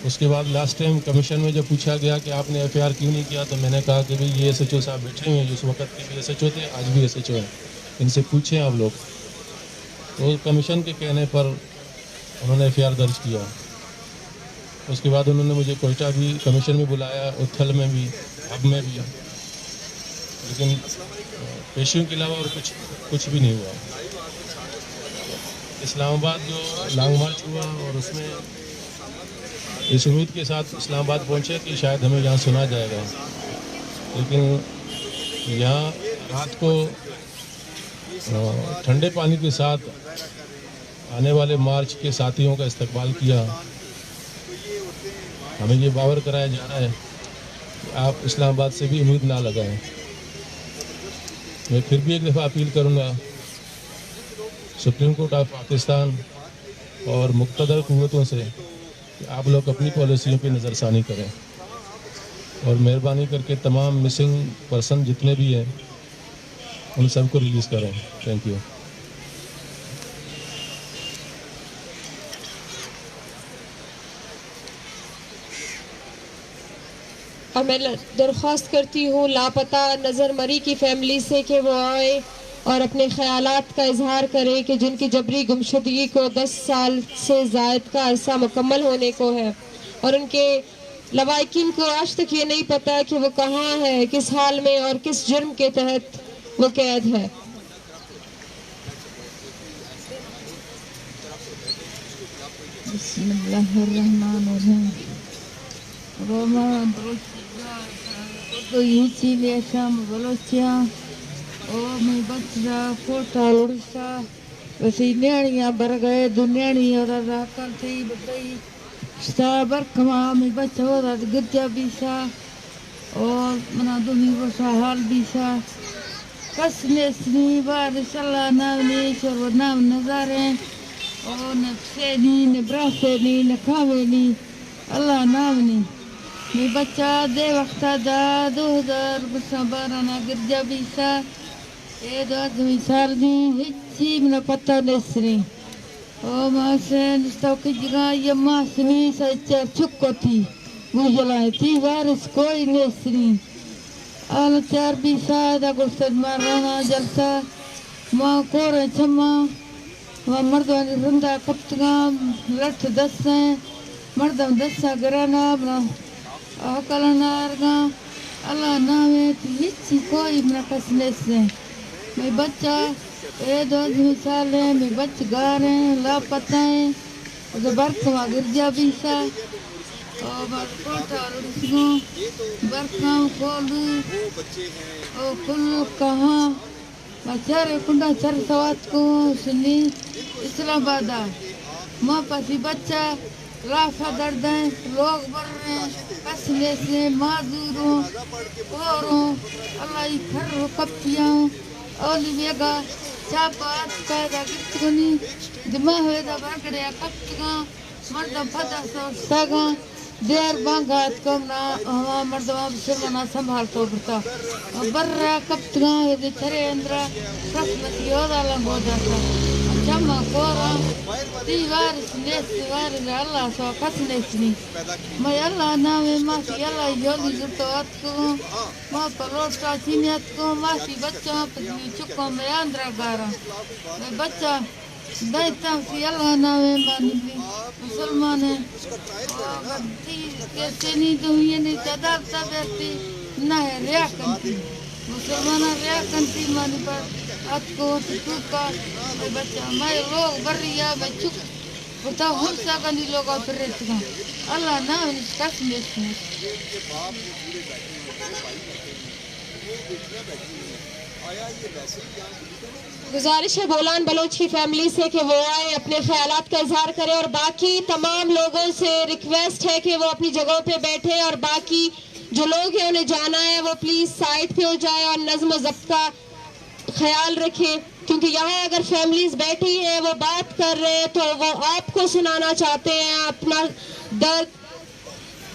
उसके बाद लास्ट टाइम कमीशन में जब पूछा गया कि आपने FIR क्यों नहीं किया, तो मैंने कहा कि भाई ये SHO साहब बैठे हुए हैं, उस वक्त के भी SHO थे, आज भी SHO हैं, इनसे पूछें आप लोग। तो कमीशन के कहने पर उन्होंने FIR दर्ज किया। उसके बाद उन्होंने मुझे कोयटा भी कमीशन में बुलाया, उथल में भी, हब में भी, लेकिन पेशियों के अलावा और कुछ भी नहीं हुआ। इस्लामाबाद जो लॉन्ग मार्च हुआ और उसमें इस उम्मीद के साथ इस्लामाबाद पहुँचे कि शायद हमें यहाँ सुना जाएगा, लेकिन यहाँ रात को ठंडे पानी के साथ आने वाले मार्च के साथियों का इस्तकबाल किया। हमें ये बावर कराया जा रहा है कि आप इस्लामाबाद से भी उम्मीद ना लगाएं। मैं फिर भी एक दफ़ा अपील करूँगा सुप्रीम कोर्ट ऑफ पाकिस्तान और मुक़्तदर कुव्वतों से कि आप लोग अपनी पॉलिसियों पे नज़रसानी करें और मेहरबानी करके तमाम मिसिंग पर्सन जितने भी हैं उन सबको रिलीज़ करें। Thank you. और मैं दरख्वास्त करती हूँ लापता नज़र मरी की फैमिली से कि वो आए और अपने ख़यालात का इजहार करें कि जिनकी जबरी गुमशुदगी को 10 साल से ज़ायद का अरसा मुकम्मल होने को है और उनके लवाकिन को आज तक ये नहीं पता कि वो कहाँ है, किस हाल में और किस जुर्म के तहत वो कैद है। बिस्मिल्लाहिर्रहमानिर्रहीम। रोमा तो यूची ले शाम बलोचिया ओ मैं बच्चा कोटा उड़ीसा वैसे न्याणियां बर गए दुनियाणी और राकर थी बतई साबर कमा मैं बच्चा और गद्या बीसा और मना दुनी वो हाल बीसा कसने स्नी बार सल्ला नामने शर नाम नजारे और नफसेनी नब्रासेनी नखावेनी अल्लाह नामनी मैं बच्चा दे वक्त दा 2012 ना गिरजा बीसा ए दो आदमी सारनी हिच्ची मना पता नसरी ओ मासन स्टॉक जगह ये मासनी सच्चा चुक्को थी गुजलाए थी वारिस कोई नसरी आल चार बीसा दा गुस्ताद मारना जलसा माँ कोरे छम्मा माँ मर्दवानी रंदा कप्तगा लठ 10 मर्दम 10 गराना बना अकलनारगा अल्लाह नामे हिच्ची कोई मना कसने से मैं बच्चा ए 2 साल है मैं बच्चे गा रहे हैं लापता है और बरकवा गिरजा बीसा और बरकोटा रुस्गो बरकाम खोलू और कुल्लू कहाँ बचारे कुंडा चर सवात को सुनी इस्लामाबाद माँ पासी बच्चा राफा दर्द है लोग मर रहे हैं कसने से माजूरों औरों अल्लाह ही खर कपियाँ ओली बेगा चापात पैदा कितनी दिमाग है दा बरकड़े कप्तगा मर्द फदा सगा देर बांगात कम ना हवा मर्दवा बिसरना संभाल तो बता बर्रा कप्तगा ये चरे अंदर रस्मती होदा लंगो जाता जमा कोरा दीवार ने दीवार ने अल्लाह सो कसने सनी मैं अल्लाह नामे मासी अल्लाह योली जुतो को मां परोटा चिनियत को मासी बच्चा पत्नी चुको में अंदर गारा मैं बच्चा दैता सी अल्लाह नामे मानी मुसलमान है गद्दी कैसे नहीं तो ये नहीं चदार तबती ना है रिया कंती मुसलमान रिया कंती मानी पर आपको टूका बच्चा मैं लोग बरिया मैं चुप बताओ हम सागनी लोग फिर रहते अल्लाह ना कसम गुजारिश है बोलान बलोच की फैमिली से कि वो आए अपने ख्यालात का इजहार करें और बाकी तमाम लोगों से रिक्वेस्ट है कि वो अपनी जगहों पे बैठे और बाकी जो लोग हैं उन्हें जाना है वो प्लीज साइड पे हो जाए और नज्म ज़ब्त का ख्याल रखें, क्योंकि यहाँ अगर फैमिलीज बैठी हैं वो बात कर रहे हैं तो वो आपको सुनाना चाहते हैं अपना दर्द,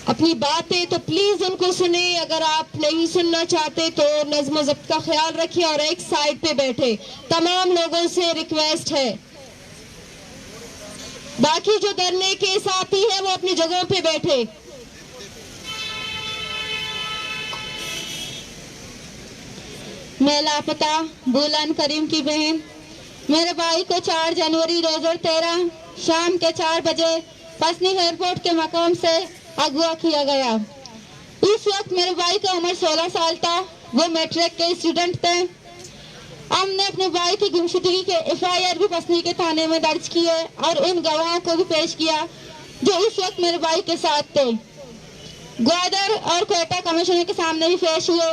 اپنی باتیں تو پلیز ان کو سنیں. اگر آپ نہیں سننا چاہتے تو نظم و ضبط کا خیال رکھیں اور ایک سائڈ پہ بیٹھے. تمام لوگوں سے ریکویسٹ ہے. باقی جو دھرنے کے ساتھی ہیں وہ اپنی جگہوں پہ بیٹھے. میں لاپتہ بولان کریم کی بہن. میرے بھائی کو 4 جنوری 2013 شام کے 4 بجے پسنی ایئرپورٹ کے مقام سے اغوا کیا گیا. اس وقت میرے بھائی کا عمر 16 سال تھا. وہ میٹرک کے اسٹوڈنٹ تھے. ہم نے اپنے بھائی کی گمشدگی کے FIR بھی پسنی کے تھانے میں درج کیے اور ان گواہوں کو بھی پیش کیا جو اس وقت میرے بھائی کے ساتھ تھے. گوادر اور کوئٹہ کمشنر کے سامنے بھی پیش ہوئے،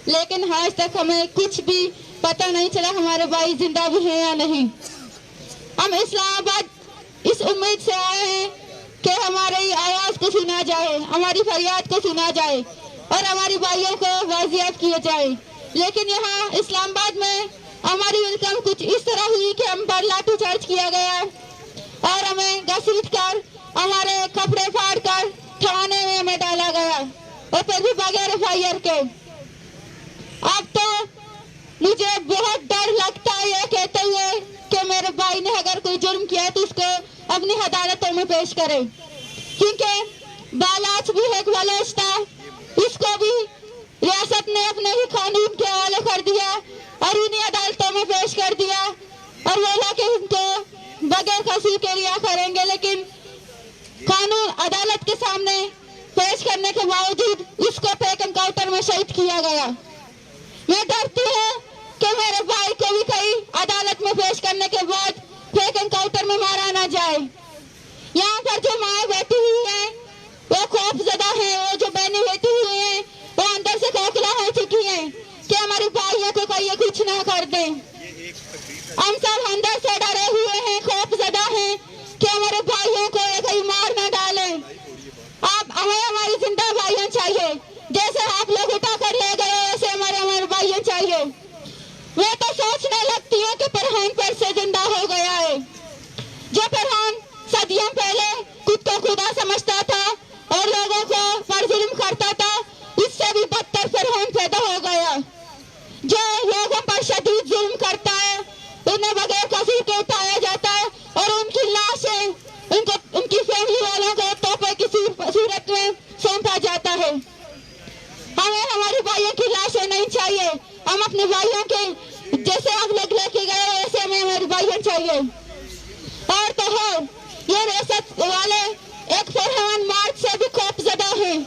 لیکن آج تک ہمیں کچھ بھی پتہ نہیں چلا ہمارے بھائی زندہ بھی ہیں یا نہیں. ہم اسلام آباد اس امید سے آئے ہیں کہ ہماری آواز کو سنا جائے، ہماری فریاد کو سنا جائے اور ہماری بھائیوں کو بازیاب کیا جائے. لیکن یہاں اسلام آباد میں ہماری ویلکم کچھ اس طرح ہوئی کہ ہم پر لاٹھی چارج کیا گیا اور ہمیں گھسیٹ کر ہمارے کپڑے پھاڑ کر تھانے میں ہمیں ڈالا گیا اور پھر بھی بغیر FIR کے. اب تو مجھے بہت ڈر لگتا ہے یہ کہتے ہوئے کہ میرے بھائی نے اگر کوئی جرم کیا ہے تو اس کو اپنی عدالتوں میں پیش کرے، کیونکہ بالاچ بھی ایک بلوچ تھا. اس کو بھی ریاست نے اپنے ہی قانون کے حوالے کر دیا اور انہیں عدالتوں میں پیش کر دیا اور وہ لوگ ان کو بغیر قصور کے رہا کریں گے. لیکن قانون عدالت کے سامنے پیش کرنے کے باوجود اس کو پیک انکاؤنٹر میں شہید کیا گیا. میں ڈرتی ہوں کہ میرے بھائی کو بھی کئی عدالت میں پیش کرنے کے بعد پیک انکاؤنٹر میں مارا نہ جائے. یہاں پر جو مائیں بیٹھی ہوئی ہیں وہ خوف زدہ ہیں، وہ جو بہنیں بیٹھی ہوئی ہیں وہ اندر سے کھوکھلا ہو چکی ہیں کہ ہمارے بھائیوں کو کوئی کچھ نہ کر دیں. ہم سب اندر سے ڈرے ہوئے ہیں، خوف زدہ ہیں کہ ہمارے بھائیوں کو کوئی مار نہ ڈالے. اب ہمیں ہماری زندہ بھائیاں چاہیے، جیسے آپ لوگ اٹھا کر لے گئے ویسے ہمارے بھائیاں چاہیے. میں تو سوچنے لگتی ہے کہ فرحان پھر سے زندہ ہو گیا ہے. جو فرحان صدیوں پہلے خود کو خدا سمجھتا تھا اور لوگوں کو پر ظلم کرتا تھا، اس سے بھی بدتر فرحان پیدا ہو گیا جو لوگوں پر شدید ظلم کرتا ہے. انہیں بغیر قصور کے اٹھایا جاتا ہے اور ان کی لاشیں ان کی فیملی والوں کو تحفے کی صورت میں سونپا جاتا ہے. ہمیں ہمارے بھائیوں کی لاشیں نہیں چاہیے. ہم اپنے بھائیوں کے جیسے آپ لوگ لے کے گئے ویسے ہمیں ہمارے بھائیوں چاہیے. اور تو ہو یہ ریاست والے ایک فرحان مارچ سے بھی خوف زدہ ہیں.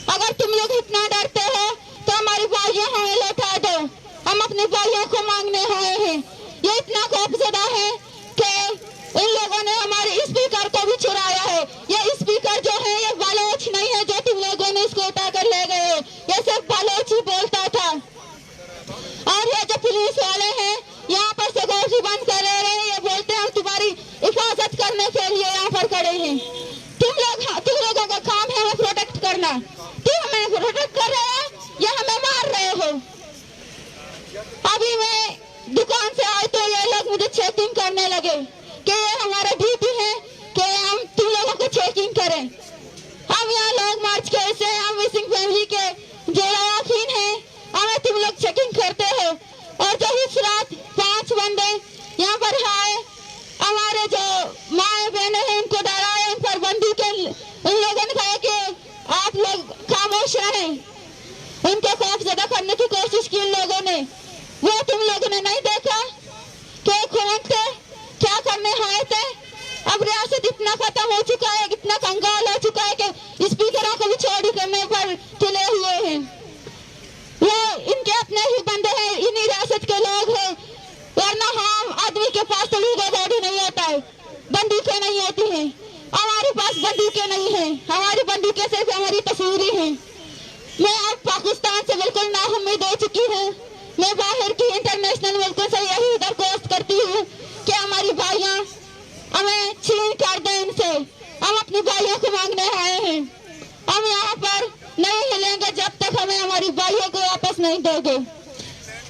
اگر تم لوگ اتنا ڈرتے ہو تو ہماری بھائیوں ہمیں لوٹا دو. ہم اپنے بھائیوں کو مانگنے آئے ہیں. یہ اتنا خوف زدہ ہے کہ ان لوگوں نے ہمارے اسپیکر کو بھی چرایا ہے. یہ اسپیکر جو ہے یہ بلوچ نہیں ہے جو تم لوگوں نے اس کو اٹھا کر لے گئے. یہ صرف بلوچ ہی بولتا تھا. اور یہ جو پولیس والے ہیں یہاں پر سے گوشی بند کر رہے ہیں، یہ بولتے ہیں ہم تمہاری حفاظت کرنے کے لیے یہاں پر کھڑے ہیں. تم لوگوں کا کام ہے ہمیں پروٹیکٹ کرنا. تم ہمیں پروٹیکٹ کر رہے ہو یا ہمیں مار رہے ہو؟ ابھی میں دکان سے آئی تو یہ لوگ مجھے چیکنگ کرنے لگے کہ یہ ہمارا ڈیوٹی ہے کہ ہم تم لوگوں کو چیکنگ کریں. ہم یہاں لوگ مارچ کے سے ہم مسنگ فیملی کے جو رواقین ہیں ہمیں تم لوگ چیکنگ کرتے ہو. اور جو اس رات 5 بندے یہاں پر آئے ہمارے جو مائیں بہنیں ہیں ان کو ڈرائے، ان پر بندوقیں ان لوگوں نے کہا کہ آپ لوگ خاموش رہیں. ان کو خوف زدہ کرنے کی کوشش کی ان لوگوں نے. وہ تم لوگوں نے نہیں دیکھا کہ کون تھے، کیا کرنے آئے تھے. اب ریاست اتنا ختم ہو چکا ہے، اتنا کنگال ہو چکا ہے کہ اسپیکروں کو بھی چوری کرنے پر تلے ہوئے ہیں. وہ ان کے اپنے ہی بندے ہیں، انہی ریاست کے لوگ ہیں. ورنہ ہم آدمی کے پاس تو لیگل باڈی نہیں ہوتا ہے، بندوقیں نہیں ہوتی ہیں. ہمارے پاس بندوقیں نہیں ہیں، ہماری بندوقیں صرف ہماری تصویریں ہیں. میں اب پاکستان سے بالکل نا امید ہو چکی ہوں. میں باہر کی انٹرنیشنل ملکوں سے یہی درخواست کرتی ہوں کہ ہماری بھائیاں ہمیں چھین کر دیں ان سے. ہم اپنی بھائیوں کو مانگنے آئے ہیں. ہم یہاں پر نہیں ہلیں گے جب تک ہمیں ہماری بھائیوں کو واپس نہیں دو گے.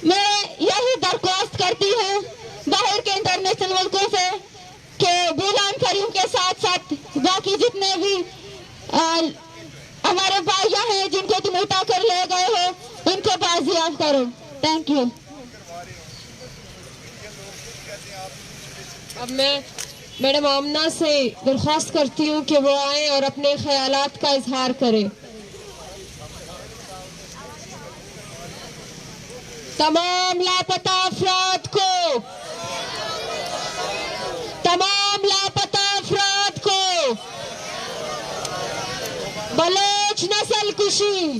میں یہی درخواست کرتی ہوں باہر کے انٹرنیشنل ملکوں سے کہ بولان کریم کے ساتھ ساتھ باقی جتنے بھی हैं जिनको तुम उठा कर ले गए हो उनको बाजियाब करो। Thank you. अब मैं मैडम आमना से दरख्वास्त करती हूँ कि वो आए और अपने ख्यालात का इजहार करें। तमाम लापता अफराद को बलोच नस्ल कुशी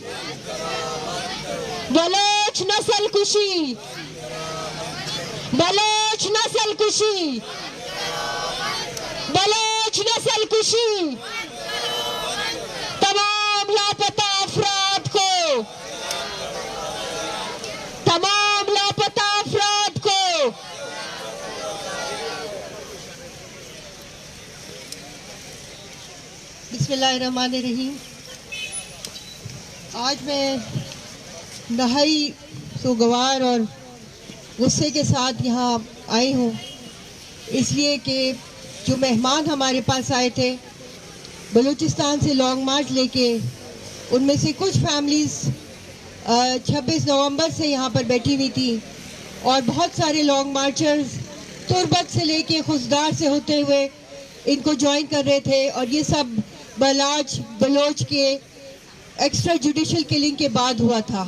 तमाम लापता अफराद को बिस्मिल्लाहिर्रहमानिर्रहीम। आज मैं नहाई सोगवार और गुस्से के साथ यहाँ आई हूँ, इसलिए कि जो मेहमान हमारे पास आए थे बलूचिस्तान से लॉन्ग मार्च लेके, उनमें से कुछ फैमिलीज़ 26 नवंबर से यहाँ पर बैठी हुई थी और बहुत सारे लॉन्ग मार्चर्स तुर्बत से लेके खुशदार से होते हुए इनको ज्वाइन कर रहे थे। और ये सब बलोच के एक्स्ट्रा जुडिशल किलिंग के बाद हुआ था।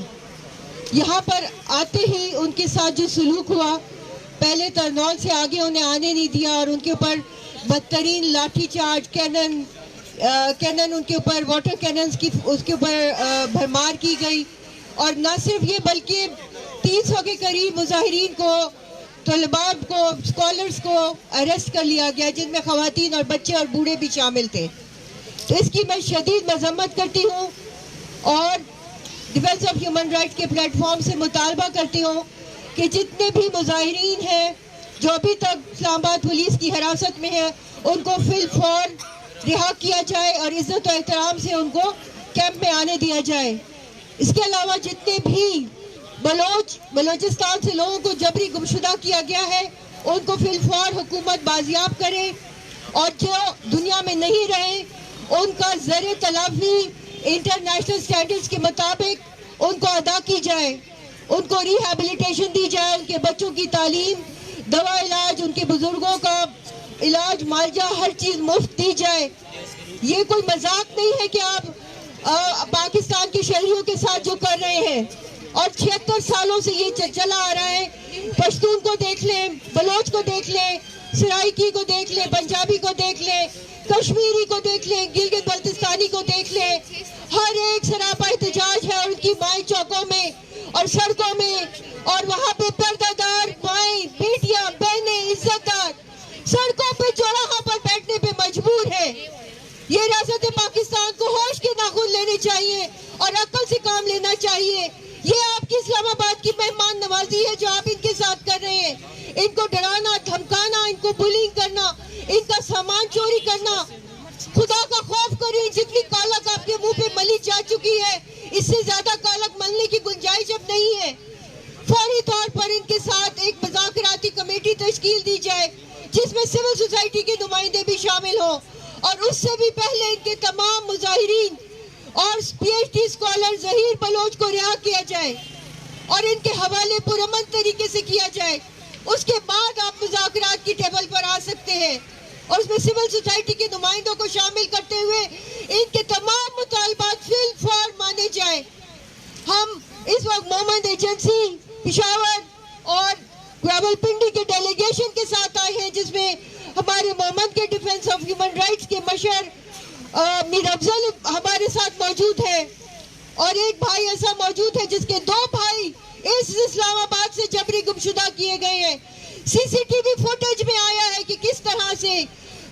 यहाँ पर आते ही उनके साथ जो सलूक हुआ, पहले तरनौल से आगे उन्हें आने नहीं दिया और उनके ऊपर बदतरीन लाठी चार्ज, कैनन उनके ऊपर, वाटर कैनन्स की उसके ऊपर भरमार की गई। और न सिर्फ ये बल्कि 300 के करीब मुजाहिरीन को, तलबा को, स्कॉलर्स को अरेस्ट कर लिया गया, जिनमें ख़वातीन और बच्चे और बूढ़े भी शामिल थे। तो इसकी मैं शदीद मजम्मत करती हूँ और डिफेंस ऑफ ह्यूमन राइट्स के प्लेटफॉर्म से मुतालबा करती हूँ कि जितने भी मुजाहिरीन हैं जो अभी तक इस्लामाबाद पुलिस की हिरासत में है, उनको फिलफौर रिहा किया जाए और इज्जत और एहतराम से उनको कैंप में आने दिया जाए। इसके अलावा जितने भी बलोचिस्तान से लोगों को जबरी गुमशुदा किया गया है, उनको फिलफौर हुकूमत बाजियाब करे और जो दुनिया में नहीं रहे उनका ज़र तलाफी इंटरनेशनल स्टैंडर्ड्स के मुताबिक उनको अदा की जाए, उनको रिहैबिलिटेशन दी जाए, उनके बच्चों की तालीम, दवा इलाज, उनके बुजुर्गों का इलाज, मालजा, हर चीज़ मुफ्त दी जाए। ये कोई मजाक नहीं है कि आप पाकिस्तान के शहरियों के साथ जो कर रहे हैं, और 76 सालों से ये चला आ रहा है। पश्तून को देख लें, बलोच को देख लें, सराइकी को देख लें, पंजाबी को देख लें, कश्मीरी को देख लें, गिलगित बल्तिस्तानी को देख लें, हर एक सरापा एहतजाज है उनकी माएँ चौकों में और सड़कों में, और वहाँ पे पर्दादार माएँ, बेटियाँ, बहनें, इज्जतदार सड़कों पे, चौराहा पर बैठने पे मजबूर है। ये रियासत पाकिस्तान को होश के नाखून लेने चाहिए और अक्ल से काम लेना चाहिए। ये आपकी इस्लामाबाद की मेहमान नवाजी है जो आप इनके साथ कर रहे हैं। इनको डराना, धमकाना, इनको बुलिंग करना, इनका सामान चोरी करना, खुदा का खौफ करें। जितनी कालक आपके मुंह पे मली जा चुकी है, इससे ज्यादा कालक मलने की गुंजाइश अब नहीं है। फौरी तौर पर इनके साथ एक मुज़ाकराती कमेटी तश्कील दी जाए जिसमें सिविल सोसाइटी के नुमाइंदे भी शामिल हो, और उससे भी पहले इनके तमाम मुजाहिरीन और PhD स्कॉलर ज़हीर बलोच को रिहा किया जाए और इनके हवाले पुरअमन तरीके से किया जाए। उसके बाद आप मुज़ाकरात की टेबल पर आ सकते हैं और उसमें सिविल सोसाइटी के नुमाइंदों को शामिल करते हुए इनके तमाम मुतालबात फिलफौर माने जाए। हम इस वक्त मोहम्मद एजेंसी पेशावर और रावलपिंडी के डेलीगेशन के साथ आए हैं, जिसमें हमारे मोहम्मद के डिफेंस ऑफ ह्यूमन राइट्स के मशर मीर अफजल हमारे साथ मौजूद है, और एक भाई ऐसा मौजूद है जिसके 2 भाई इस इस्लामाबाद से जबरी गुमशुदा किए गए हैं। CCTV फुटेज में आया है कि किस तरह से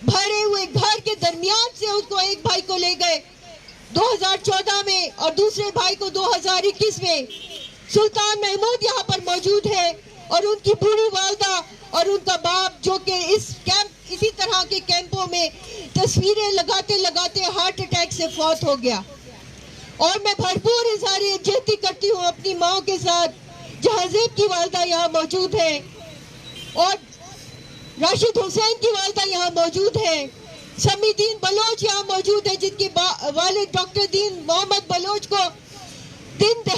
भरे हुए घर के दरमियान से उसको एक भाई को ले गए 2014 में और दूसरे भाई को 2021 में। सुल्तान महमूद यहाँ पर मौजूद है और उनकी बूढ़ी वालदा और उनका बाप, जो कि इसी तरह के कैंपों में तस्वीरें लगाते लगाते हार्ट अटैक से फौत हो गया। और मैं भरपूर इज़हार यकजहती करती हूँ अपनी माँ के साथ, जहाज़ेब की वालदा यहाँ मौजूद है और राशिद हुसैन की वालदा यहाँ मौजूद है, समीदीन बलोच यहाँ मौजूद है, जिनके वालिद डॉक्टर दीन मोहम्मद बलोच को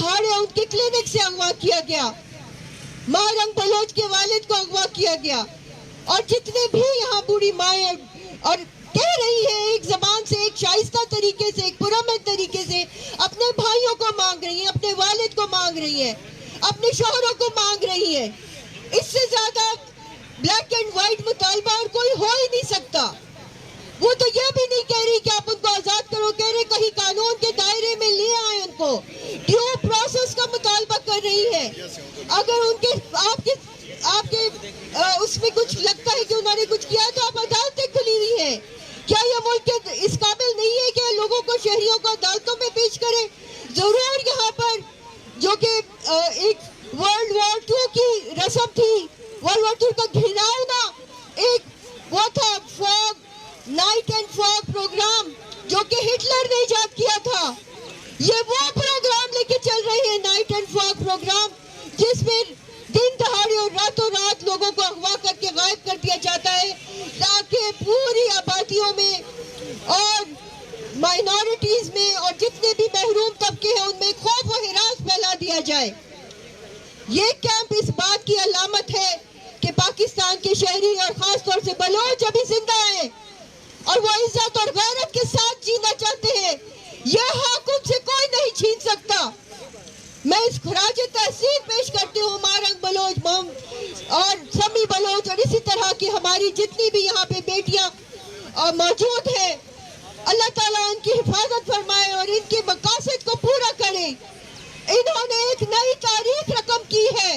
दहाड़े उनके क्लिनिक से अगवा किया गया, मारंग बलोच के वालिद को अगवा किया गया। और जितने भी यहाँ बूढ़ी माएँ और कह रही है एक जबान से, एक शाइस्ता तरीके से, एक पुरअमन तरीके से अपने भाइयों को मांग रही है, अपने वालिद को मांग रही है, अपने शोहरों को मांग रही है। इससे ज्यादा ब्लैक एंड व्हाइट मुतालबा और कोई हो ही नहीं सकता। वो तो ये भी नहीं कह रही कि आप उनको आजाद करो, कह रहे कहीं कानून के दायरे में ले आए उनको, ड्यू प्रोसेस का मुतालबा कर रही है। अगर उनके आपके उसमें कुछ लगता है कि उन्होंने कुछ किया तो आप अदालतें खुली हुई है। क्या ये मुल्क इस काबिल नहीं है कि लोगों को, शहरियों को अदालतों में पेश करें? जरूर यहाँ पर जो कि एक वर्ल्ड वॉर 2 की रस्म थी, वर्ल्ड वॉर 2 का घिनौना एक वो था fog, night and fog program जो कि हिटलर ने इजाद किया था। ये वो प्रोग्राम लेके चल रहे हैं, नाइट एंड फॉग प्रोग्राम, जिसमें दिन दहाड़े और रातों रात लोगों को अगवा करके गायब कर दिया जाता है ताकि पूरी आबादियों में और माइनॉरिटीज में और जितने भी महरूम तबके हैं उनमें खौफ और हिरास फैला दिया जाए। ये कैंप इस बात की अलामत है कि पाकिस्तान के शहरी और खास तौर से बलोच अभी जिंदा हैं और वो इज्जत और गैरत के साथ जीना चाहते हैं। यह हक उनसे कोई नहीं छीन सकता। मैं इस खराज तहसीन पेश करती हूँ मारंग बलोच और समी बलोच और इसी तरह की हमारी जितनी भी यहाँ पे बेटियां मौजूद हैं। अल्लाह ताला इनकी हिफाजत फरमाए और इनके मकासद को पूरा करे। इन्होंने एक नई तारीख रकम की है।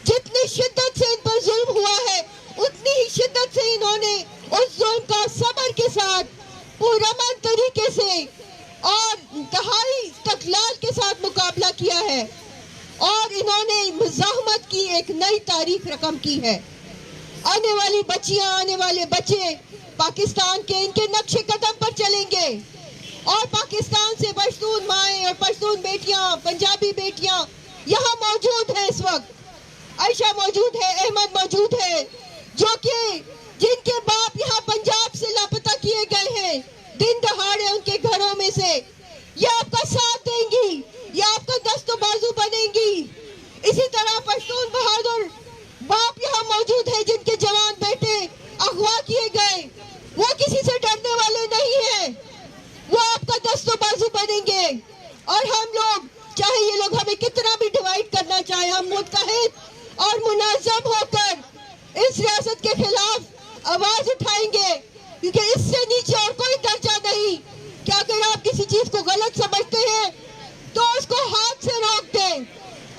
जितनी शिद्दत से इन पर जुल्म हुआ है उतनी ही शिद्दत से इन्होंने उस जुल्म का सब्र के साथ पुरअमन तरीके से और इंतहाई इस्तक़लाल के साथ मुकाबला किया है और इन्होंने मुज़ाहमत की एक नई तारीख रकम की है। आने वाली बच्चियां, आने वाले बच्चे पाकिस्तान के इनके नक्शे कदम पर चलेंगे और पाकिस्तान से पश्तून माएँ और पश्तून बेटियां, पंजाबी बेटियां यहाँ मौजूद हैं। इस वक्त आयशा मौजूद है, अहमद मौजूद है, जो कि जिनके बाप यहाँ पंजाब से लापता किए गए हैं दिन दहाड़े उनके घरों में से। ये आपका साथ देंगी, ये आपका दस्तो बाजू बनेंगी। इसी तरह पश्तून बहादुर बाप यहाँ मौजूद है जिनके जवान बेटे अगवा किए गए। वो किसी से डरने वाले नहीं है, वो आपका दस्तो बाजू बनेंगे। और हम लोग, चाहे ये लोग हमें कितना भी डिवाइड करना चाहे, हम मुत्तहिद और मुनाज़्ज़म होकर इस रियासत के खिलाफ आवाज उठाएंगे, क्योंकि इससे नीचे और कोई दर्जा नहीं कि अगर आप किसी चीज को गलत समझते हैं तो उसको हाथ से रोक दें।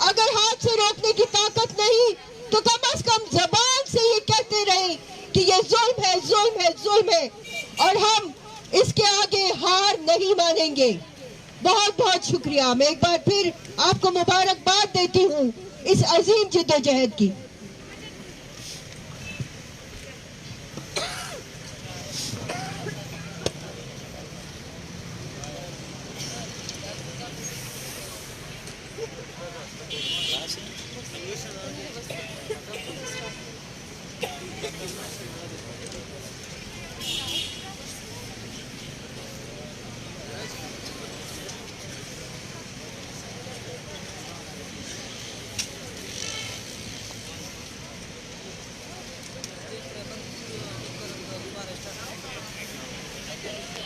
अगर हाथ से रोकने की ताकत नहीं तो कम से कम जबान से ये कहते रहें कि ये जुल्म है, जुल्म है, जुल्म है, और हम इसके आगे हार नहीं मानेंगे। बहुत बहुत शुक्रिया। मैं एक बार फिर आपको मुबारकबाद देती हूँ इस अजीम जिद्दोजहद की।